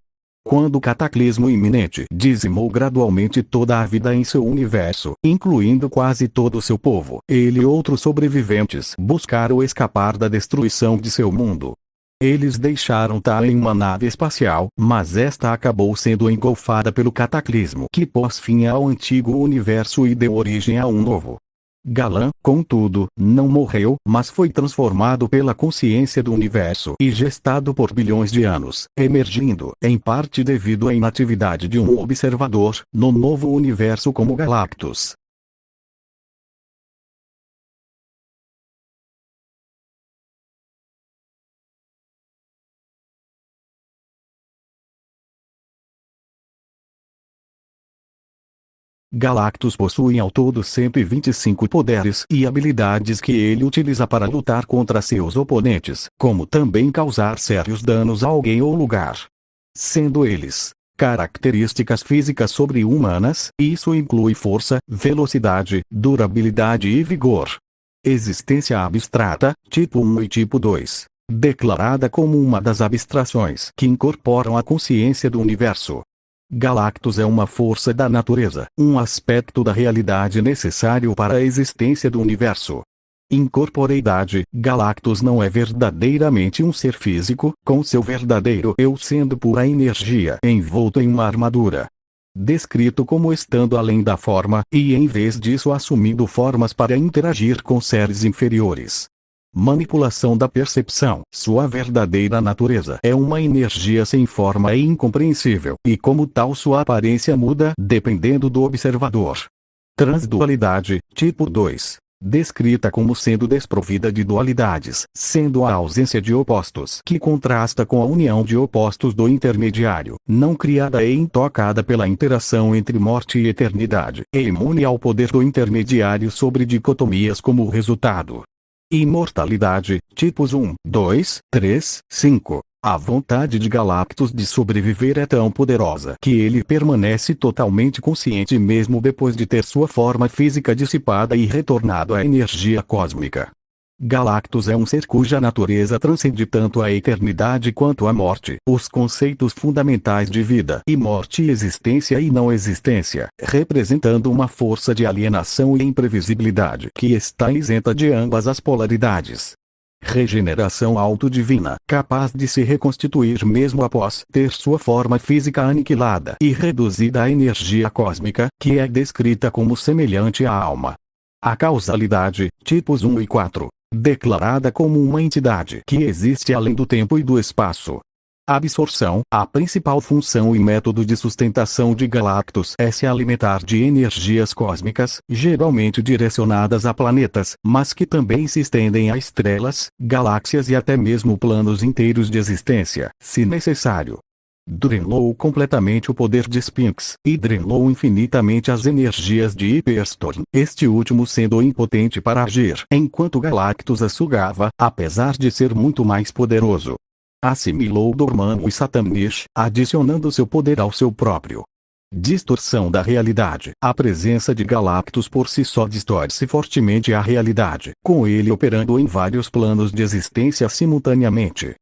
Quando o cataclismo iminente dizimou gradualmente toda a vida em seu universo, incluindo quase todo o seu povo, ele e outros sobreviventes buscaram escapar da destruição de seu mundo. Eles deixaram Taia em uma nave espacial, mas esta acabou sendo engolfada pelo cataclismo que pôs fim ao antigo universo e deu origem a um novo. Galan, contudo, não morreu, mas foi transformado pela consciência do universo e gestado por bilhões de anos, emergindo, em parte devido à inatividade de um observador, no novo universo como Galactus. Galactus possui ao todo 125 poderes e habilidades que ele utiliza para lutar contra seus oponentes, como também causar sérios danos a alguém ou lugar. Sendo eles características físicas sobre-humanas, isso inclui força, velocidade, durabilidade e vigor. Existência abstrata, tipo 1 e tipo 2, declarada como uma das abstrações que incorporam a consciência do universo. Galactus é uma força da natureza, um aspecto da realidade necessário para a existência do universo. Incorporeidade, Galactus não é verdadeiramente um ser físico, com seu verdadeiro eu sendo pura energia envolto em uma armadura. Descrito como estando além da forma, e em vez disso assumindo formas para interagir com seres inferiores. Manipulação da percepção. Sua verdadeira natureza é uma energia sem forma e incompreensível, e como tal sua aparência muda dependendo do observador. Transdualidade, tipo 2. Descrita como sendo desprovida de dualidades, sendo a ausência de opostos que contrasta com a união de opostos do intermediário, não criada e intocada pela interação entre morte e eternidade, e imune ao poder do intermediário sobre dicotomias como resultado. Imortalidade, tipos 1, 2, 3, 5. A vontade de Galactus de sobreviver é tão poderosa que ele permanece totalmente consciente mesmo depois de ter sua forma física dissipada e retornado à energia cósmica. Galactus é um ser cuja natureza transcende tanto a eternidade quanto a morte, os conceitos fundamentais de vida e morte, existência e não existência, representando uma força de alienação e imprevisibilidade que está isenta de ambas as polaridades. Regeneração autodivina, capaz de se reconstituir mesmo após ter sua forma física aniquilada e reduzida à energia cósmica, que é descrita como semelhante à alma. A causalidade, tipos 1 e 4, declarada como uma entidade que existe além do tempo e do espaço. Absorção, a principal função e método de sustentação de Galactus é se alimentar de energias cósmicas, geralmente direcionadas a planetas, mas que também se estendem a estrelas, galáxias e até mesmo planos inteiros de existência, se necessário. Drenou completamente o poder de Sphinx, e drenou infinitamente as energias de Hyperstorm, este último sendo impotente para agir, enquanto Galactus a sugava, apesar de ser muito mais poderoso. Assimilou Dormammu e Satanish, adicionando seu poder ao seu próprio. Distorção da realidade. A presença de Galactus por si só distorce fortemente a realidade, com ele operando em vários planos de existência simultaneamente.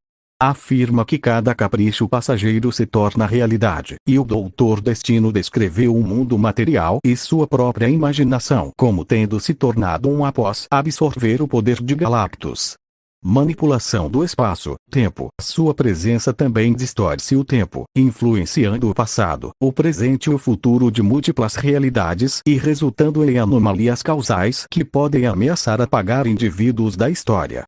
Afirma que cada capricho passageiro se torna realidade, e o Doutor Destino descreveu o mundo material e sua própria imaginação como tendo se tornado um após absorver o poder de Galactus. Manipulação do espaço-tempo. Sua presença também distorce o tempo, influenciando o passado, o presente e o futuro de múltiplas realidades e resultando em anomalias causais que podem ameaçar apagar indivíduos da história.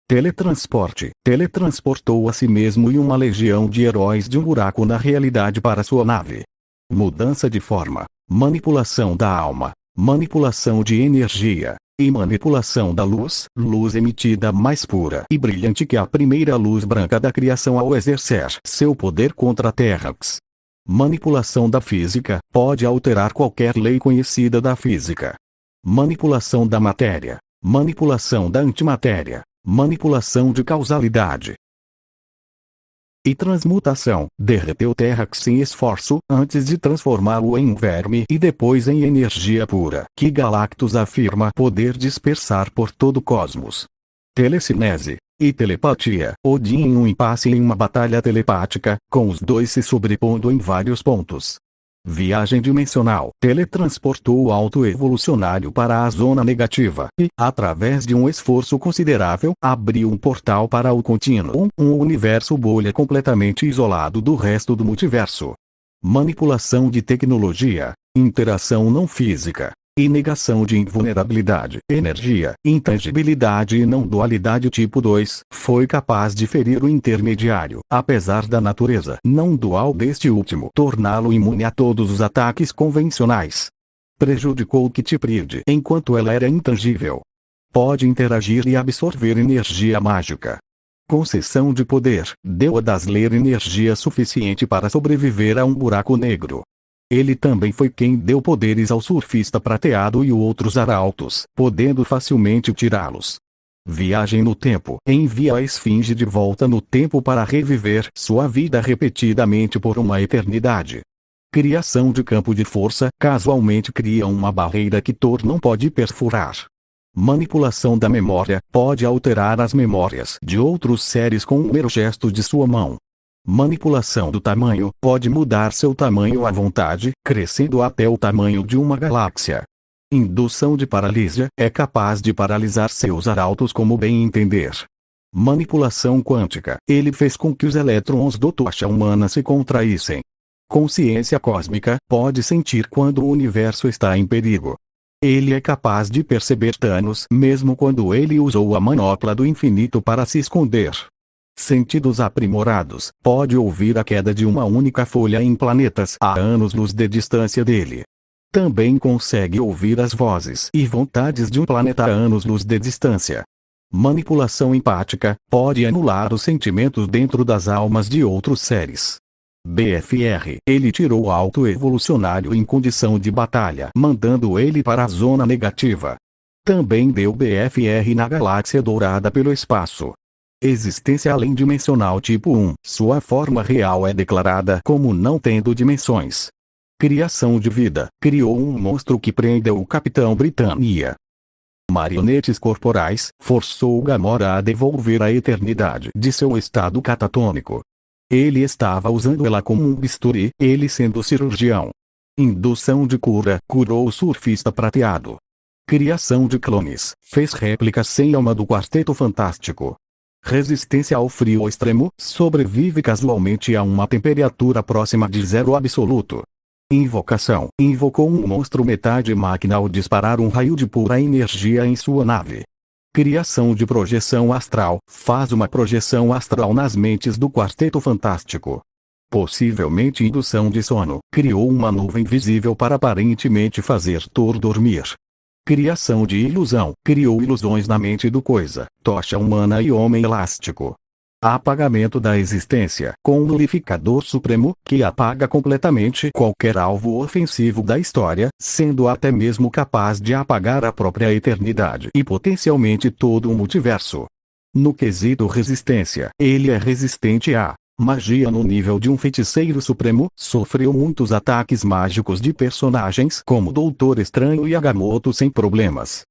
Teletransporte. Teletransportou a si mesmo e uma legião de heróis de um buraco na realidade para sua nave. Mudança de forma. Manipulação da alma. Manipulação de energia. E manipulação da luz, luz emitida mais pura e brilhante que a primeira luz branca da criação ao exercer seu poder contra Terrax. Manipulação da física, pode alterar qualquer lei conhecida da física. Manipulação da matéria. Manipulação da antimatéria. Manipulação de causalidade. E transmutação, derreteu Terrax sem esforço, antes de transformá-lo em um verme e depois em energia pura, que Galactus afirma poder dispersar por todo o cosmos. Telecinese e telepatia. Odin em um impasse em uma batalha telepática, com os dois se sobrepondo em vários pontos. Viagem dimensional. Teletransportou o autoevolucionário para a zona negativa e, através de um esforço considerável, abriu um portal para o contínuo, um universo bolha completamente isolado do resto do multiverso. Manipulação de tecnologia, interação não física e negação de invulnerabilidade, energia, intangibilidade e não dualidade tipo 2, foi capaz de ferir o intermediário, apesar da natureza não dual deste último torná-lo imune a todos os ataques convencionais. Prejudicou Kitpride enquanto ela era intangível. Pode interagir e absorver energia mágica. Concessão de poder, deu a Dazzler energia suficiente para sobreviver a um buraco negro. Ele também foi quem deu poderes ao surfista prateado e outros arautos, podendo facilmente tirá-los. Viagem no tempo. Envia a esfinge de volta no tempo para reviver sua vida repetidamente por uma eternidade. Criação de campo de força. Casualmente cria uma barreira que Thor não pode perfurar. Manipulação da memória. Pode alterar as memórias de outros seres com um mero gesto de sua mão. Manipulação do tamanho. Pode mudar seu tamanho à vontade, crescendo até o tamanho de uma galáxia. Indução de paralisia. É capaz de paralisar seus arautos como bem entender. Manipulação quântica. Ele fez com que os elétrons da tocha humana se contraíssem. Consciência cósmica. Pode sentir quando o universo está em perigo. Ele é capaz de perceber Thanos mesmo quando ele usou a manopla do infinito para se esconder. Sentidos aprimorados. Pode ouvir a queda de uma única folha em planetas a anos-luz de distância dele. Também consegue ouvir as vozes e vontades de um planeta a anos-luz de distância. Manipulação empática. Pode anular os sentimentos dentro das almas de outros seres. BFR. Ele tirou o autoevolucionário em condição de batalha, mandando ele para a zona negativa. Também deu BFR na galáxia dourada pelo espaço. Existência além dimensional tipo 1. Sua forma real é declarada como não tendo dimensões. Criação de vida. Criou um monstro que prendeu o Capitão Britânia. Marionetes corporais, forçou Gamora a devolver a eternidade de seu estado catatônico. Ele estava usando ela como um bisturi, ele sendo cirurgião. Indução de cura, curou o surfista prateado. Criação de clones, fez réplicas sem alma do Quarteto Fantástico. Resistência ao frio extremo, sobrevive casualmente a uma temperatura próxima de zero absoluto. Invocação, invocou um monstro metade máquina ao disparar um raio de pura energia em sua nave. Criação de projeção astral, faz uma projeção astral nas mentes do Quarteto Fantástico. Possivelmente indução de sono, criou uma nuvem visível para aparentemente fazer Thor dormir. Criação de ilusão, criou ilusões na mente do Coisa, Tocha Humana e Homem Elástico. Apagamento da existência, com um nullificador supremo, que apaga completamente qualquer alvo ofensivo da história, sendo até mesmo capaz de apagar a própria eternidade e potencialmente todo o multiverso. No quesito resistência, ele é resistente a magia no nível de um feiticeiro supremo, sofreu muitos ataques mágicos de personagens como Doutor Estranho e Agamotto sem problemas.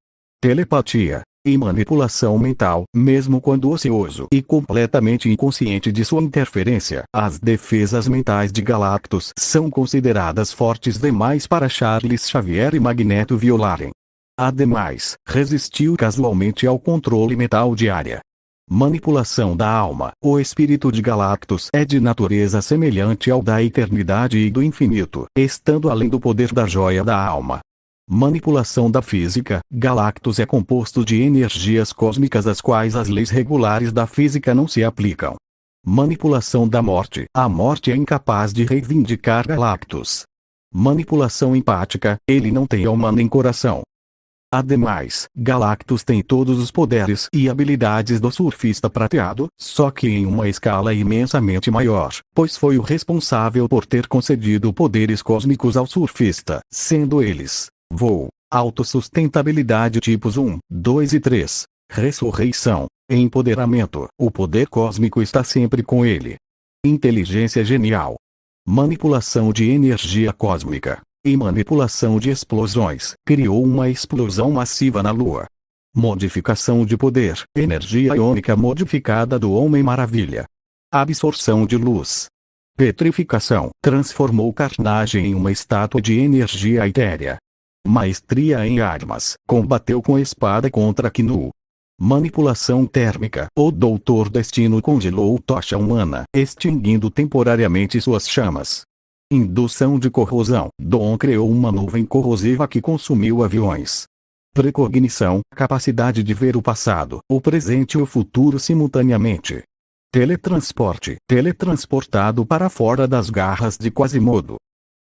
Telepatia e manipulação mental, mesmo quando ocioso e completamente inconsciente de sua interferência, as defesas mentais de Galactus são consideradas fortes demais para Charles Xavier e Magneto violarem. Ademais, resistiu casualmente ao controle mental de Arya. Manipulação da alma, o espírito de Galactus é de natureza semelhante ao da eternidade e do infinito, estando além do poder da joia da alma. Manipulação da física, Galactus é composto de energias cósmicas às quais as leis regulares da física não se aplicam. Manipulação da morte, a morte é incapaz de reivindicar Galactus. Manipulação empática, ele não tem alma nem coração. Ademais, Galactus tem todos os poderes e habilidades do surfista prateado, só que em uma escala imensamente maior, pois foi o responsável por ter concedido poderes cósmicos ao surfista, sendo eles: voo, autossustentabilidade tipos 1, 2 e 3, ressurreição, empoderamento, o poder cósmico está sempre com ele. Inteligência genial. Manipulação de energia cósmica e manipulação de explosões, criou uma explosão massiva na Lua. Modificação de poder, energia iônica modificada do Homem-Maravilha. Absorção de luz. Petrificação, transformou Carnage em uma estátua de energia etérea. Maestria em armas, combateu com espada contra Knu. Manipulação térmica, o Doutor Destino congelou Tocha Humana, extinguindo temporariamente suas chamas. Indução de corrosão, Dom criou uma nuvem corrosiva que consumiu aviões. Precognição, capacidade de ver o passado, o presente e o futuro simultaneamente. Teletransporte, teletransportado para fora das garras de Quasimodo.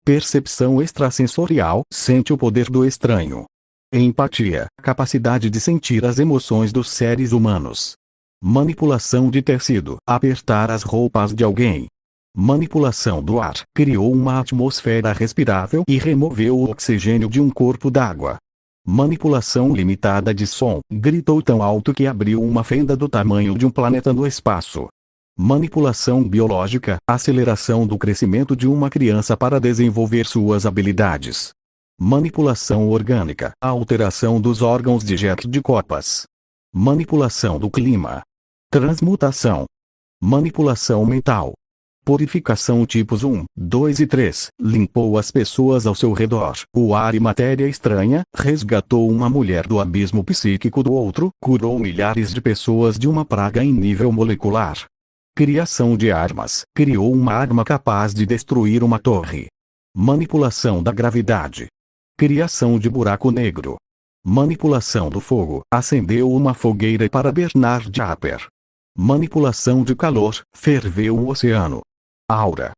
Percepção extrasensorial, sente o poder do estranho. Empatia, capacidade de sentir as emoções dos seres humanos. Manipulação de tecido, apertar as roupas de alguém. Manipulação do ar, criou uma atmosfera respirável e removeu o oxigênio de um corpo d'água. Manipulação limitada de som, gritou tão alto que abriu uma fenda do tamanho de um planeta no espaço. Manipulação biológica, aceleração do crescimento de uma criança para desenvolver suas habilidades. Manipulação orgânica, alteração dos órgãos de Jack de Copas. Manipulação do clima. Transmutação. Manipulação mental. Purificação tipos 1, 2 e 3, limpou as pessoas ao seu redor, o ar e matéria estranha, resgatou uma mulher do abismo psíquico do outro, curou milhares de pessoas de uma praga em nível molecular. Criação de armas, criou uma arma capaz de destruir uma torre. Manipulação da gravidade. Criação de buraco negro. Manipulação do fogo, acendeu uma fogueira para Bernard Japper. Manipulação de calor, ferveu o oceano. Aura.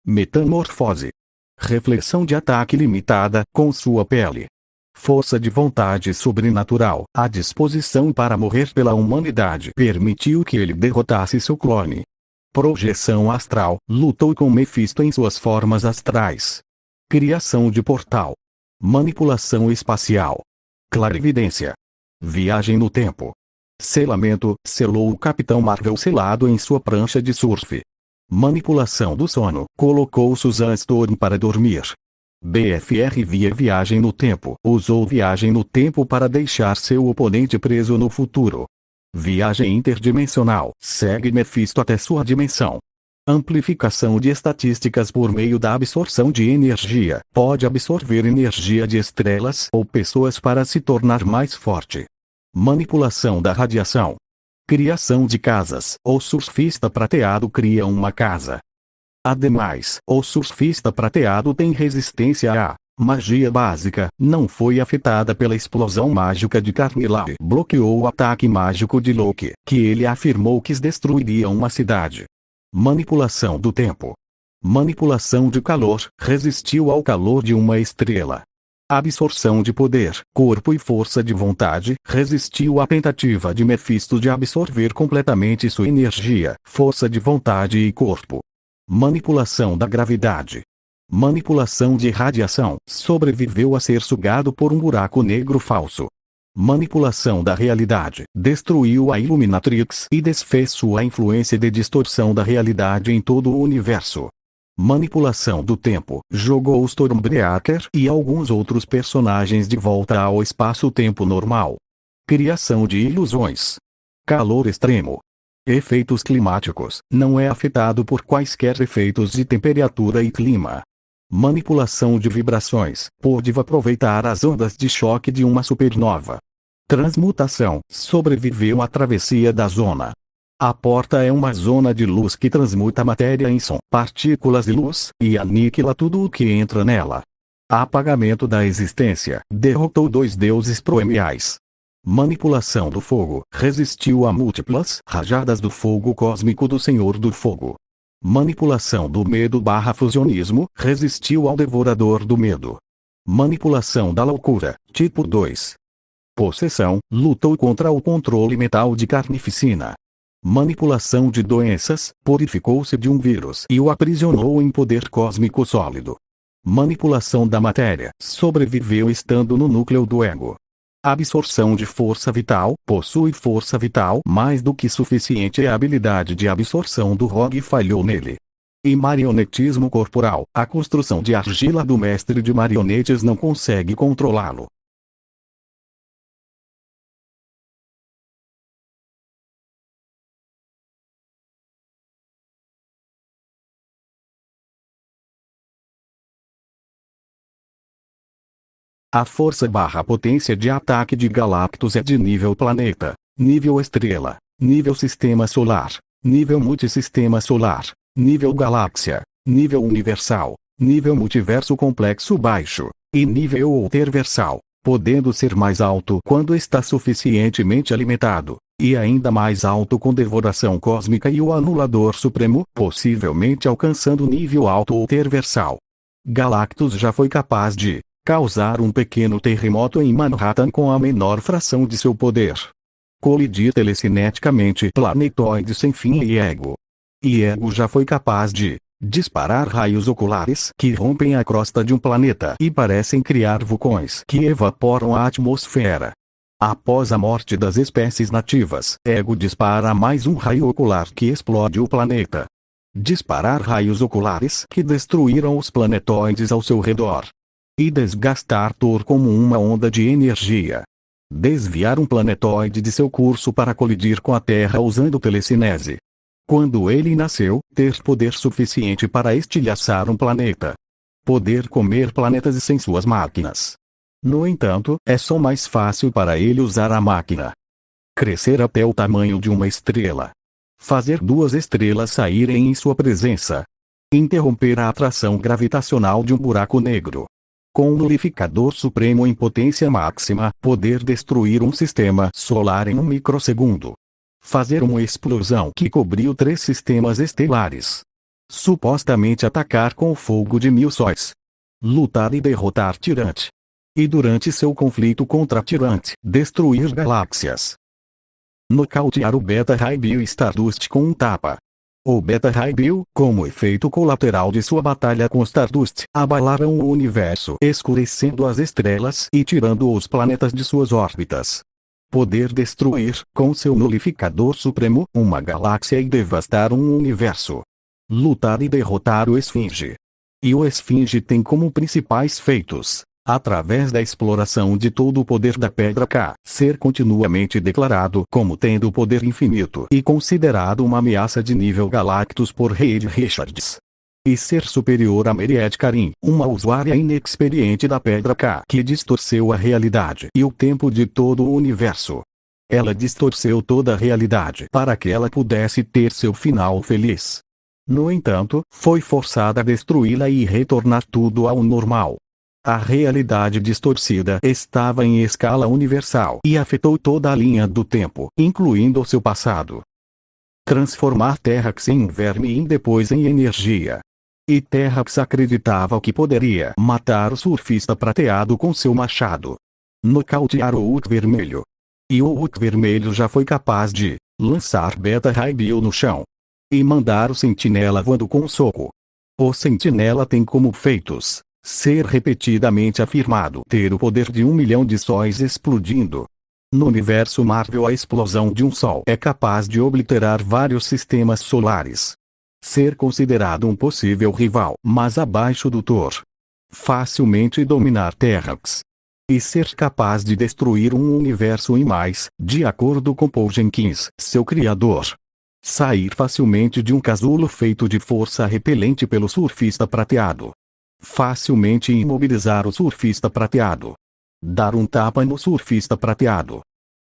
Metamorfose. Reflexão de ataque limitada, com sua pele. Força de vontade sobrenatural, a disposição para morrer pela humanidade permitiu que ele derrotasse seu clone. Projeção astral, lutou com Mephisto em suas formas astrais. Criação de portal. Manipulação espacial. Clarividência. Viagem no tempo. Selamento, selou o Capitão Marvel selado em sua prancha de surf. Manipulação do sono, colocou Susan Storm para dormir. BFR via viagem no tempo. Usou viagem no tempo para deixar seu oponente preso no futuro. Viagem interdimensional. Segue Mephisto até sua dimensão. Amplificação de estatísticas por meio da absorção de energia. Pode absorver energia de estrelas ou pessoas para se tornar mais forte. Manipulação da radiação. Criação de casas. O surfista prateado cria uma casa. Ademais, o surfista prateado tem resistência à magia básica, não foi afetada pela explosão mágica de Carnilai. Bloqueou o ataque mágico de Loki, que ele afirmou que destruiria uma cidade. Manipulação do tempo. Manipulação de calor, resistiu ao calor de uma estrela. Absorção de poder, corpo e força de vontade, resistiu à tentativa de Mephisto de absorver completamente sua energia, força de vontade e corpo. Manipulação da gravidade. Manipulação de radiação, sobreviveu a ser sugado por um buraco negro falso. Manipulação da realidade, destruiu a Illuminatrix e desfez sua influência de distorção da realidade em todo o universo. Manipulação do tempo, jogou o Stormbreaker e alguns outros personagens de volta ao espaço-tempo normal. Criação de ilusões. Calor extremo. Efeitos climáticos, não é afetado por quaisquer efeitos de temperatura e clima. Manipulação de vibrações, pôde aproveitar as ondas de choque de uma supernova. Transmutação, sobreviveu à travessia da zona. A porta é uma zona de luz que transmuta matéria em som, partículas de luz, e aniquila tudo o que entra nela. Apagamento da existência, derrotou 2 deuses proemiais. Manipulação do fogo, resistiu a múltiplas rajadas do fogo cósmico do Senhor do Fogo. Manipulação do medo/fusionismo, resistiu ao devorador do medo. Manipulação da loucura, tipo 2. Possessão, lutou contra o controle mental de carnificina. Manipulação de doenças, purificou-se de um vírus e o aprisionou em poder cósmico sólido. Manipulação da matéria, sobreviveu estando no núcleo do ego. Absorção de força vital, possui força vital mais do que suficiente e a habilidade de absorção do Rogue falhou nele. E marionetismo corporal, a construção de argila do mestre de marionetes não consegue controlá-lo. A força/potência de ataque de Galactus é de nível planeta, nível estrela, nível sistema solar, nível multissistema solar, nível galáxia, nível universal, nível multiverso complexo baixo, e nível ultraversal, podendo ser mais alto quando está suficientemente alimentado, e ainda mais alto com devoração cósmica e o anulador supremo, possivelmente alcançando nível alto ultraversal. Galactus já foi capaz de causar um pequeno terremoto em Manhattan com a menor fração de seu poder. Colidir telecineticamente planetoides sem fim e Ego. E Ego já foi capaz de disparar raios oculares que rompem a crosta de um planeta e parecem criar vulcões que evaporam a atmosfera. Após a morte das espécies nativas, Ego dispara mais um raio ocular que explode o planeta. Disparar raios oculares que destruíram os planetoides ao seu redor. E desgastar Thor como uma onda de energia. Desviar um planetoide de seu curso para colidir com a Terra usando telecinese. Quando ele nasceu, ter poder suficiente para estilhaçar um planeta. Poder comer planetas sem suas máquinas. No entanto, é só mais fácil para ele usar a máquina. Crescer até o tamanho de uma estrela. Fazer 2 estrelas saírem em sua presença. Interromper a atração gravitacional de um buraco negro. Com um nulificador supremo em potência máxima, poder destruir um sistema solar em um microsegundo. Fazer uma explosão que cobriu 3 sistemas estelares. Supostamente atacar com o fogo de 1000 sóis. Lutar e derrotar Tyrant. E durante seu conflito contra Tyrant, destruir galáxias. Nocautear o Beta Ray Bill Stardust com um tapa. O Beta Ray Bill, como efeito colateral de sua batalha com Stardust, abalaram o universo, escurecendo as estrelas e tirando os planetas de suas órbitas. Poder destruir, com seu nulificador supremo, uma galáxia e devastar um universo. Lutar e derrotar o Esfinge. E o Esfinge tem como principais feitos, através da exploração de todo o poder da Pedra K, ser continuamente declarado como tendo poder infinito e considerado uma ameaça de nível Galactus por Reed Richards. E ser superior a Meriette Karim, uma usuária inexperiente da Pedra K que distorceu a realidade e o tempo de todo o universo. Ela distorceu toda a realidade para que ela pudesse ter seu final feliz. No entanto, foi forçada a destruí-la e retornar tudo ao normal. A realidade distorcida estava em escala universal e afetou toda a linha do tempo, incluindo o seu passado. Transformar Terrax em um verme e depois em energia. E Terrax acreditava que poderia matar o surfista prateado com seu machado. Nocautear o Hulk vermelho. E o Hulk vermelho já foi capaz de lançar Beta Ray Bill no chão e mandar o Sentinela voando com um soco. O Sentinela tem como feitos ser repetidamente afirmado ter o poder de 1 milhão de sóis explodindo. No universo Marvel, a explosão de um sol é capaz de obliterar vários sistemas solares. Ser considerado um possível rival, mas abaixo do Thor. Facilmente dominar Terrax. E ser capaz de destruir um universo e mais, de acordo com Paul Jenkins, seu criador. Sair facilmente de um casulo feito de força repelente pelo surfista prateado. Facilmente imobilizar o surfista prateado. Dar um tapa no surfista prateado.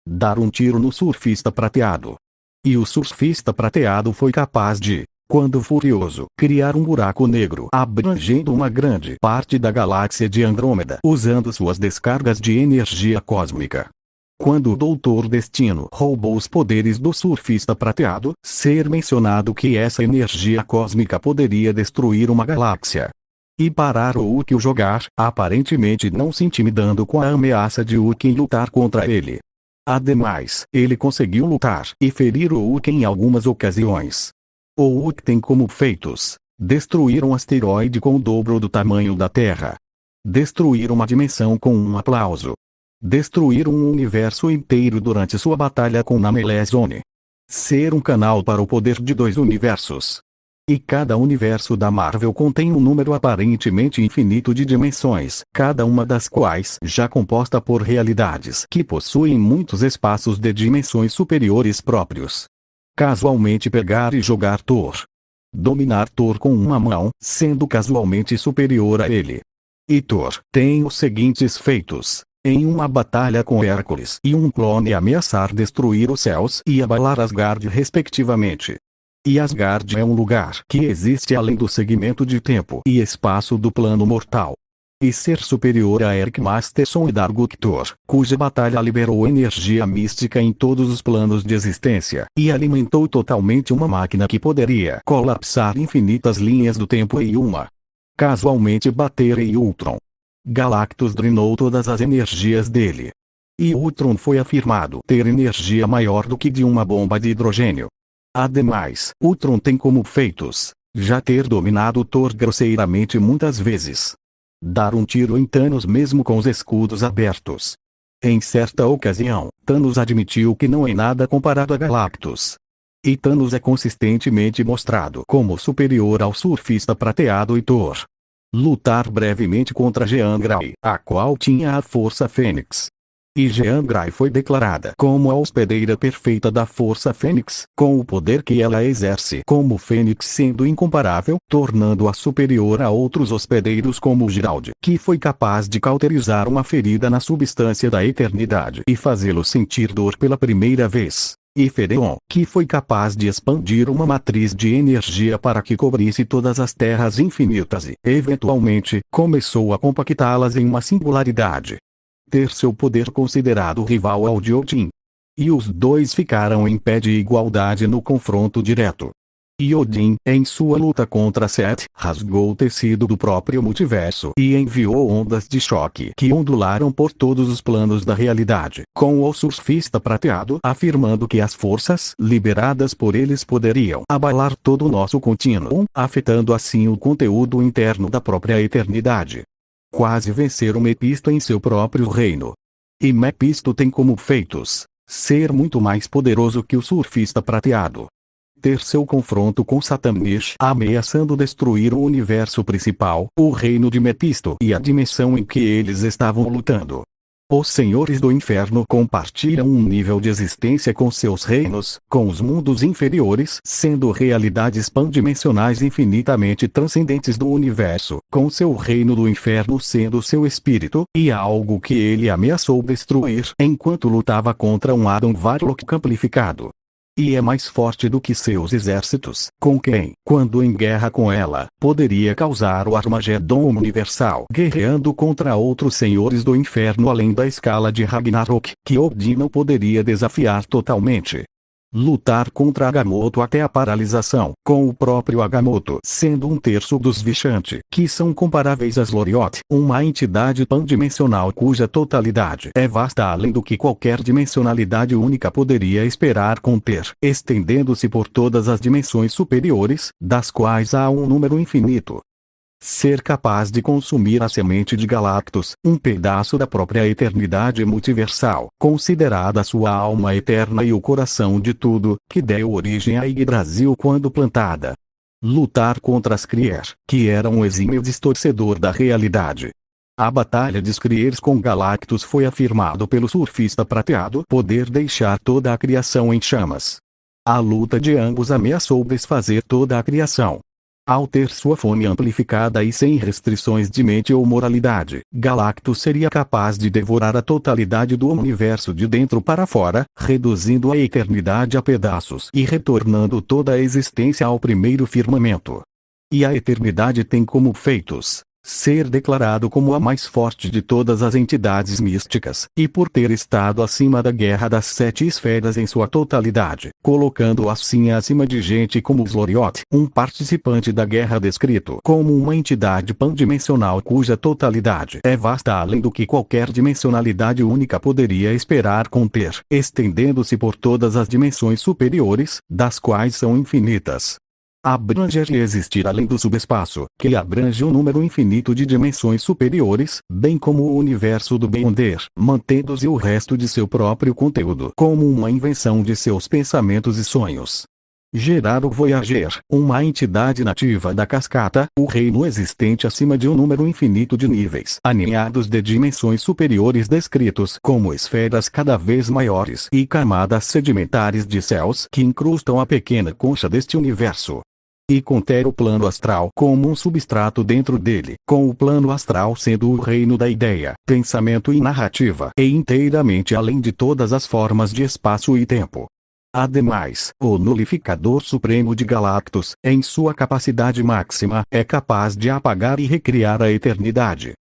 Dar um tiro no surfista prateado. E o surfista prateado foi capaz de, quando furioso, criar um buraco negro abrangendo uma grande parte da galáxia de Andrômeda usando suas descargas de energia cósmica. Quando o Doutor Destino roubou os poderes do surfista prateado, ser mencionado que essa energia cósmica poderia destruir uma galáxia. E parar o Hulk o jogar, aparentemente não se intimidando com a ameaça de Hulk em lutar contra ele. Ademais, ele conseguiu lutar e ferir o Hulk em algumas ocasiões. O Hulk tem como feitos destruir um asteroide com o dobro do tamanho da Terra. Destruir uma dimensão com um aplauso. Destruir um universo inteiro durante sua batalha com Namelezone. Ser um canal para o poder de 2 universos. E cada universo da Marvel contém um número aparentemente infinito de dimensões, cada uma das quais já composta por realidades que possuem muitos espaços de dimensões superiores próprios. Casualmente pegar e jogar Thor. Dominar Thor com uma mão, sendo casualmente superior a ele. E Thor tem os seguintes feitos. Em uma batalha com Hércules e um clone ameaçar destruir os céus e abalar Asgard respectivamente. E Asgard é um lugar que existe além do segmento de tempo e espaço do plano mortal. E ser superior a Eric Masterson e Darguk Thor, cuja batalha liberou energia mística em todos os planos de existência e alimentou totalmente uma máquina que poderia colapsar infinitas linhas do tempo e uma. Casualmente bater em Ultron. Galactus drenou todas as energias dele. E Ultron foi afirmado ter energia maior do que de uma bomba de hidrogênio. Ademais, Ultron tem como feitos já ter dominado Thor grosseiramente muitas vezes. Dar um tiro em Thanos mesmo com os escudos abertos. Em certa ocasião, Thanos admitiu que não é nada comparado a Galactus. E Thanos é consistentemente mostrado como superior ao surfista prateado e Thor. Lutar brevemente contra Jean Grey, a qual tinha a Força Fênix. E Jean Grey foi declarada como a hospedeira perfeita da Força Fênix, com o poder que ela exerce como Fênix sendo incomparável, tornando-a superior a outros hospedeiros como Gerald, que foi capaz de cauterizar uma ferida na substância da eternidade e fazê-lo sentir dor pela primeira vez. E Fereon, que foi capaz de expandir uma matriz de energia para que cobrisse todas as terras infinitas e, eventualmente, começou a compactá-las em uma singularidade. Ter seu poder considerado rival ao de Odin. E os dois ficaram em pé de igualdade no confronto direto. E Odin, em sua luta contra Seth, rasgou o tecido do próprio multiverso e enviou ondas de choque que ondularam por todos os planos da realidade, com o surfista prateado afirmando que as forças liberadas por eles poderiam abalar todo o nosso contínuo, afetando assim o conteúdo interno da própria eternidade. Quase vencer o Mephisto em seu próprio reino. E Mephisto tem como feitos ser muito mais poderoso que o surfista prateado. ter seu confronto com Satanish, ameaçando destruir o universo principal, o reino de Mepisto e a dimensão em que eles estavam lutando. Os senhores do inferno compartilham um nível de existência com seus reinos, com os mundos inferiores sendo realidades pandimensionais infinitamente transcendentes do universo, com seu reino do inferno sendo seu espírito, e algo que ele ameaçou destruir enquanto lutava contra um Adam Warlock amplificado. E é mais forte do que seus exércitos, com quem, quando em guerra com ela, poderia causar o Armagedon universal guerreando contra outros senhores do inferno além da escala de Ragnarok, que Odin não poderia desafiar totalmente. Lutar contra Agamotto até a paralisação, com o próprio Agamotto sendo um terço dos Vishanti, que são comparáveis a Loriot, uma entidade pandimensional cuja totalidade é vasta além do que qualquer dimensionalidade única poderia esperar conter, estendendo-se por todas as dimensões superiores, das quais há um número infinito. Ser capaz de consumir a semente de Galactus, um pedaço da própria eternidade multiversal, considerada sua alma eterna e o coração de tudo, que deu origem a Yggdrasil quando plantada. Lutar contra as Krier, que era um exímio distorcedor da realidade. A batalha de Skriers com Galactus foi afirmado pelo surfista prateado poder deixar toda a criação em chamas. A luta de ambos ameaçou desfazer toda a criação. Ao ter sua fome amplificada e sem restrições de mente ou moralidade, Galactus seria capaz de devorar a totalidade do universo de dentro para fora, reduzindo a eternidade a pedaços e retornando toda a existência ao primeiro firmamento. E a eternidade tem como feitos ser declarado como a mais forte de todas as entidades místicas, e por ter estado acima da guerra das 7 esferas em sua totalidade, colocando assim acima de gente como Loriot, um participante da guerra descrito como uma entidade pandimensional cuja totalidade é vasta além do que qualquer dimensionalidade única poderia esperar conter, estendendo-se por todas as dimensões superiores, das quais são infinitas. Abranger e existir além do subespaço, que abrange um número infinito de dimensões superiores, bem como o universo do Beyonder, mantendo-se o resto de seu próprio conteúdo como uma invenção de seus pensamentos e sonhos. Gerar o Voyager, uma entidade nativa da cascata, o reino existente acima de um número infinito de níveis aninhados de dimensões superiores descritos como esferas cada vez maiores e camadas sedimentares de céus que incrustam a pequena concha deste universo. E conter o plano astral como um substrato dentro dele, com o plano astral sendo o reino da ideia, pensamento e narrativa, e inteiramente além de todas as formas de espaço e tempo. Ademais, o nulificador supremo de Galactus, em sua capacidade máxima, é capaz de apagar e recriar a eternidade.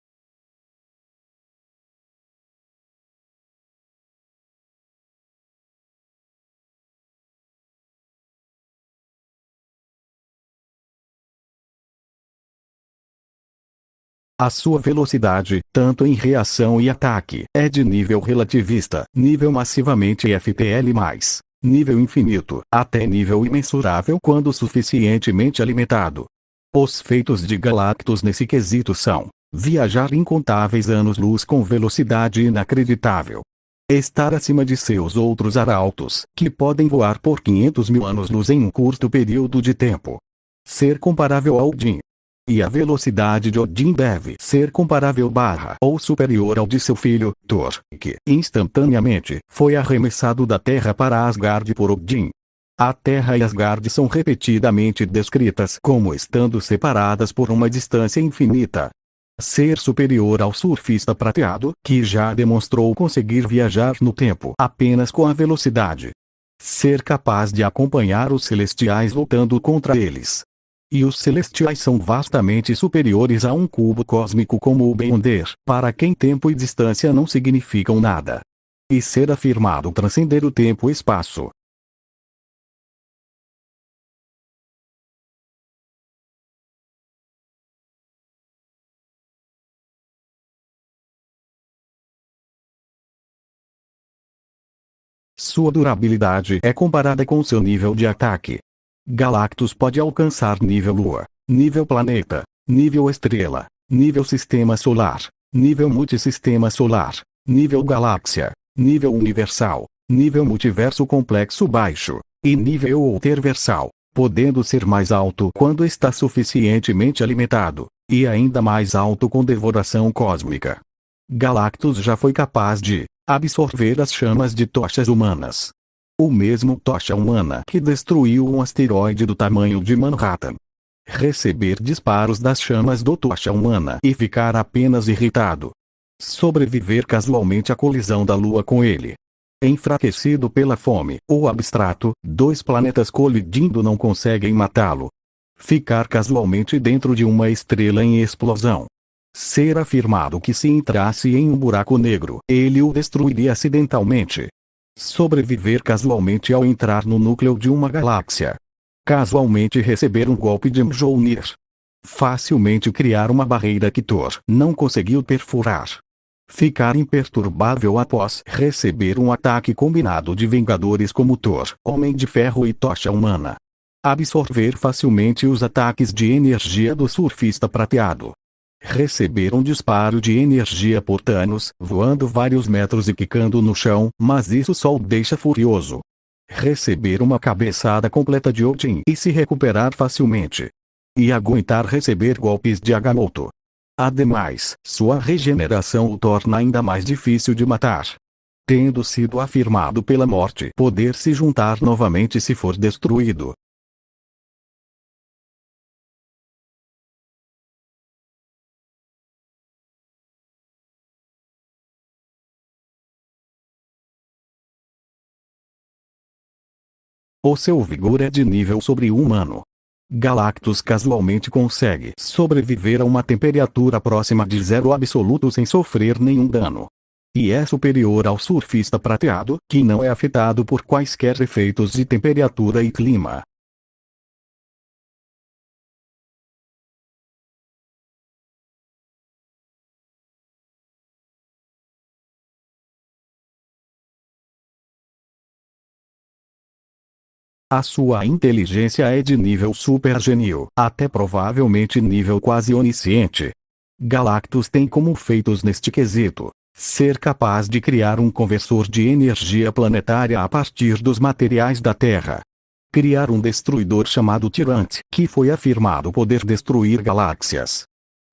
A sua velocidade, tanto em reação e ataque, é de nível relativista, nível massivamente FTL+, nível infinito, até nível imensurável quando suficientemente alimentado. Os feitos de Galactus nesse quesito são: viajar incontáveis anos-luz com velocidade inacreditável. Estar acima de seus outros arautos, que podem voar por 500 mil anos-luz em um curto período de tempo. Ser comparável a Odin. E a velocidade de Odin deve ser comparável ou superior ao de seu filho, Thor, que, instantaneamente, foi arremessado da Terra para Asgard por Odin. A Terra e Asgard são repetidamente descritas como estando separadas por uma distância infinita. Ser superior ao surfista prateado, que já demonstrou conseguir viajar no tempo apenas com a velocidade. Ser capaz de acompanhar os celestiais lutando contra eles. E os celestiais são vastamente superiores a um cubo cósmico como o Beyonder, para quem tempo e distância não significam nada. E ser afirmado transcender o tempo e espaço. Sua durabilidade é comparada com seu nível de ataque. Galactus pode alcançar nível Lua, nível planeta, nível estrela, nível sistema solar, nível multissistema solar, nível galáxia, nível universal, nível multiverso complexo baixo, e nível ou terversal, podendo ser mais alto quando está suficientemente alimentado, e ainda mais alto com devoração cósmica. Galactus já foi capaz de absorver as chamas de tochas humanas. O mesmo tocha humana que destruiu um asteroide do tamanho de Manhattan. Receber disparos das chamas do tocha humana e ficar apenas irritado. Sobreviver casualmente à colisão da Lua com ele. Enfraquecido pela fome ou abstrato, dois planetas colidindo não conseguem matá-lo. Ficar casualmente dentro de uma estrela em explosão. Ser afirmado que se entrasse em um buraco negro, ele o destruiria acidentalmente. Sobreviver casualmente ao entrar no núcleo de uma galáxia. Casualmente receber um golpe de Mjolnir. Facilmente criar uma barreira que Thor não conseguiu perfurar. Ficar imperturbável após receber um ataque combinado de Vingadores como Thor, Homem de Ferro e Tocha Humana. Absorver facilmente os ataques de energia do Surfista Prateado. Receber um disparo de energia por Thanos, voando vários metros e quicando no chão, mas isso só o deixa furioso. Receber uma cabeçada completa de Odin e se recuperar facilmente. E aguentar receber golpes de Agamotto. Ademais, sua regeneração o torna ainda mais difícil de matar. Tendo sido afirmado pela morte, poder se juntar novamente se for destruído. O seu vigor é de nível sobre-humano. Galactus casualmente consegue sobreviver a uma temperatura próxima de zero absoluto sem sofrer nenhum dano. E é superior ao Surfista Prateado, que não é afetado por quaisquer efeitos de temperatura e clima. A sua inteligência é de nível supergenio, até provavelmente nível quase onisciente. Galactus tem como feitos neste quesito ser capaz de criar um conversor de energia planetária a partir dos materiais da Terra. Criar um destruidor chamado Tyrant, que foi afirmado poder destruir galáxias.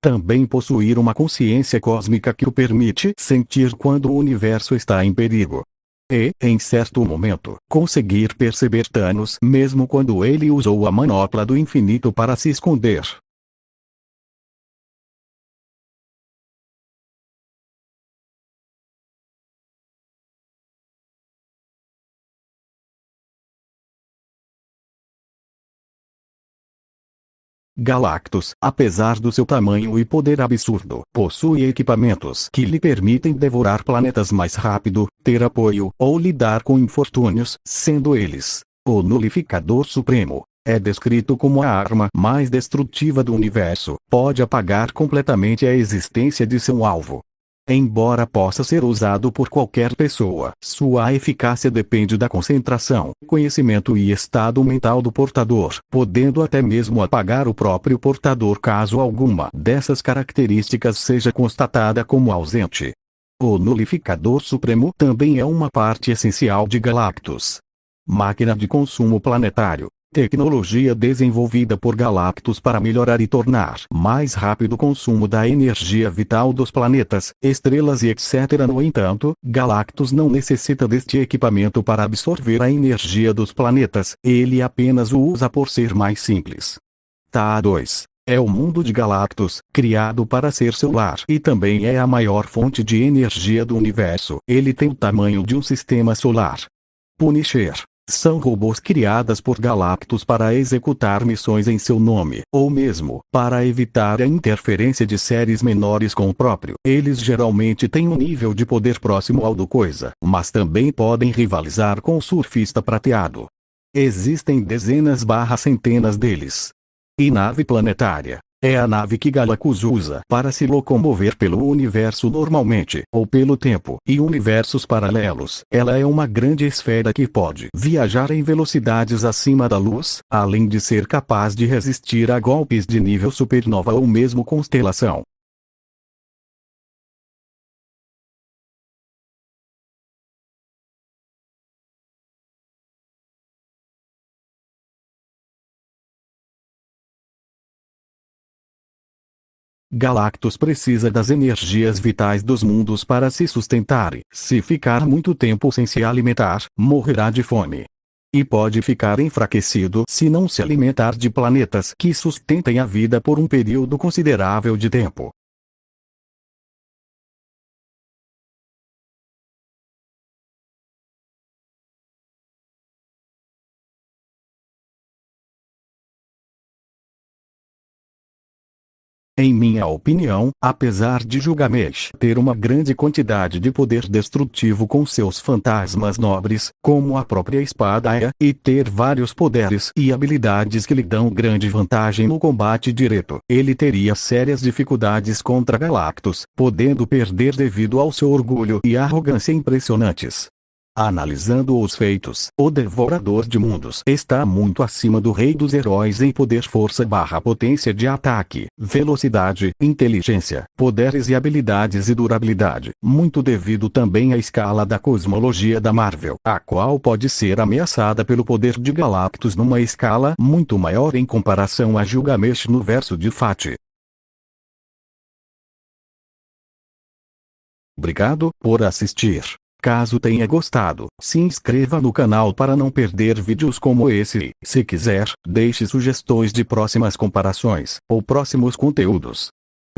Também possuir uma consciência cósmica que o permite sentir quando o universo está em perigo. E, em certo momento, conseguir perceber Thanos mesmo quando ele usou a manopla do infinito para se esconder. Galactus, apesar do seu tamanho e poder absurdo, possui equipamentos que lhe permitem devorar planetas mais rápido, ter apoio ou lidar com infortúnios, sendo eles o Nulificador Supremo. É descrito como a arma mais destrutiva do universo, pode apagar completamente a existência de seu alvo. Embora possa ser usado por qualquer pessoa, sua eficácia depende da concentração, conhecimento e estado mental do portador, podendo até mesmo apagar o próprio portador caso alguma dessas características seja constatada como ausente. O Nulificador Supremo também é uma parte essencial de Galactus. Máquina de consumo planetário. Tecnologia desenvolvida por Galactus para melhorar e tornar mais rápido o consumo da energia vital dos planetas, estrelas e etc. No entanto, Galactus não necessita deste equipamento para absorver a energia dos planetas, ele apenas o usa por ser mais simples. TA 2. É o mundo de Galactus, criado para ser seu lar e também é a maior fonte de energia do universo. Ele tem o tamanho de um sistema solar. Punisher. São robôs criadas por Galactus para executar missões em seu nome, ou mesmo para evitar a interferência de séries menores com o próprio. Eles geralmente têm um nível de poder próximo ao do Coisa, mas também podem rivalizar com o Surfista Prateado. Existem dezenas/centenas deles. E nave planetária. É a nave que Galactus usa para se locomover pelo universo normalmente, ou pelo tempo e universos paralelos. Ela é uma grande esfera que pode viajar em velocidades acima da luz, além de ser capaz de resistir a golpes de nível supernova ou mesmo constelação. Galactus precisa das energias vitais dos mundos para se sustentar e, se ficar muito tempo sem se alimentar, morrerá de fome. E pode ficar enfraquecido se não se alimentar de planetas que sustentem a vida por um período considerável de tempo. Em minha opinião, apesar de Gilgamesh ter uma grande quantidade de poder destrutivo com seus fantasmas nobres, como a própria espada Aya, e ter vários poderes e habilidades que lhe dão grande vantagem no combate direto, ele teria sérias dificuldades contra Galactus, podendo perder devido ao seu orgulho e arrogância impressionantes. Analisando os feitos, o Devorador de Mundos está muito acima do Rei dos Heróis em poder, força/potência de ataque, velocidade, inteligência, poderes e habilidades e durabilidade, muito devido também à escala da cosmologia da Marvel, a qual pode ser ameaçada pelo poder de Galactus numa escala muito maior em comparação a Gilgamesh no verso de Fati. Obrigado por assistir. Caso tenha gostado, se inscreva no canal para não perder vídeos como esse e, se quiser, deixe sugestões de próximas comparações ou próximos conteúdos.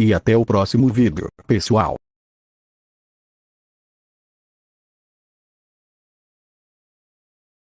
E até o próximo vídeo, pessoal.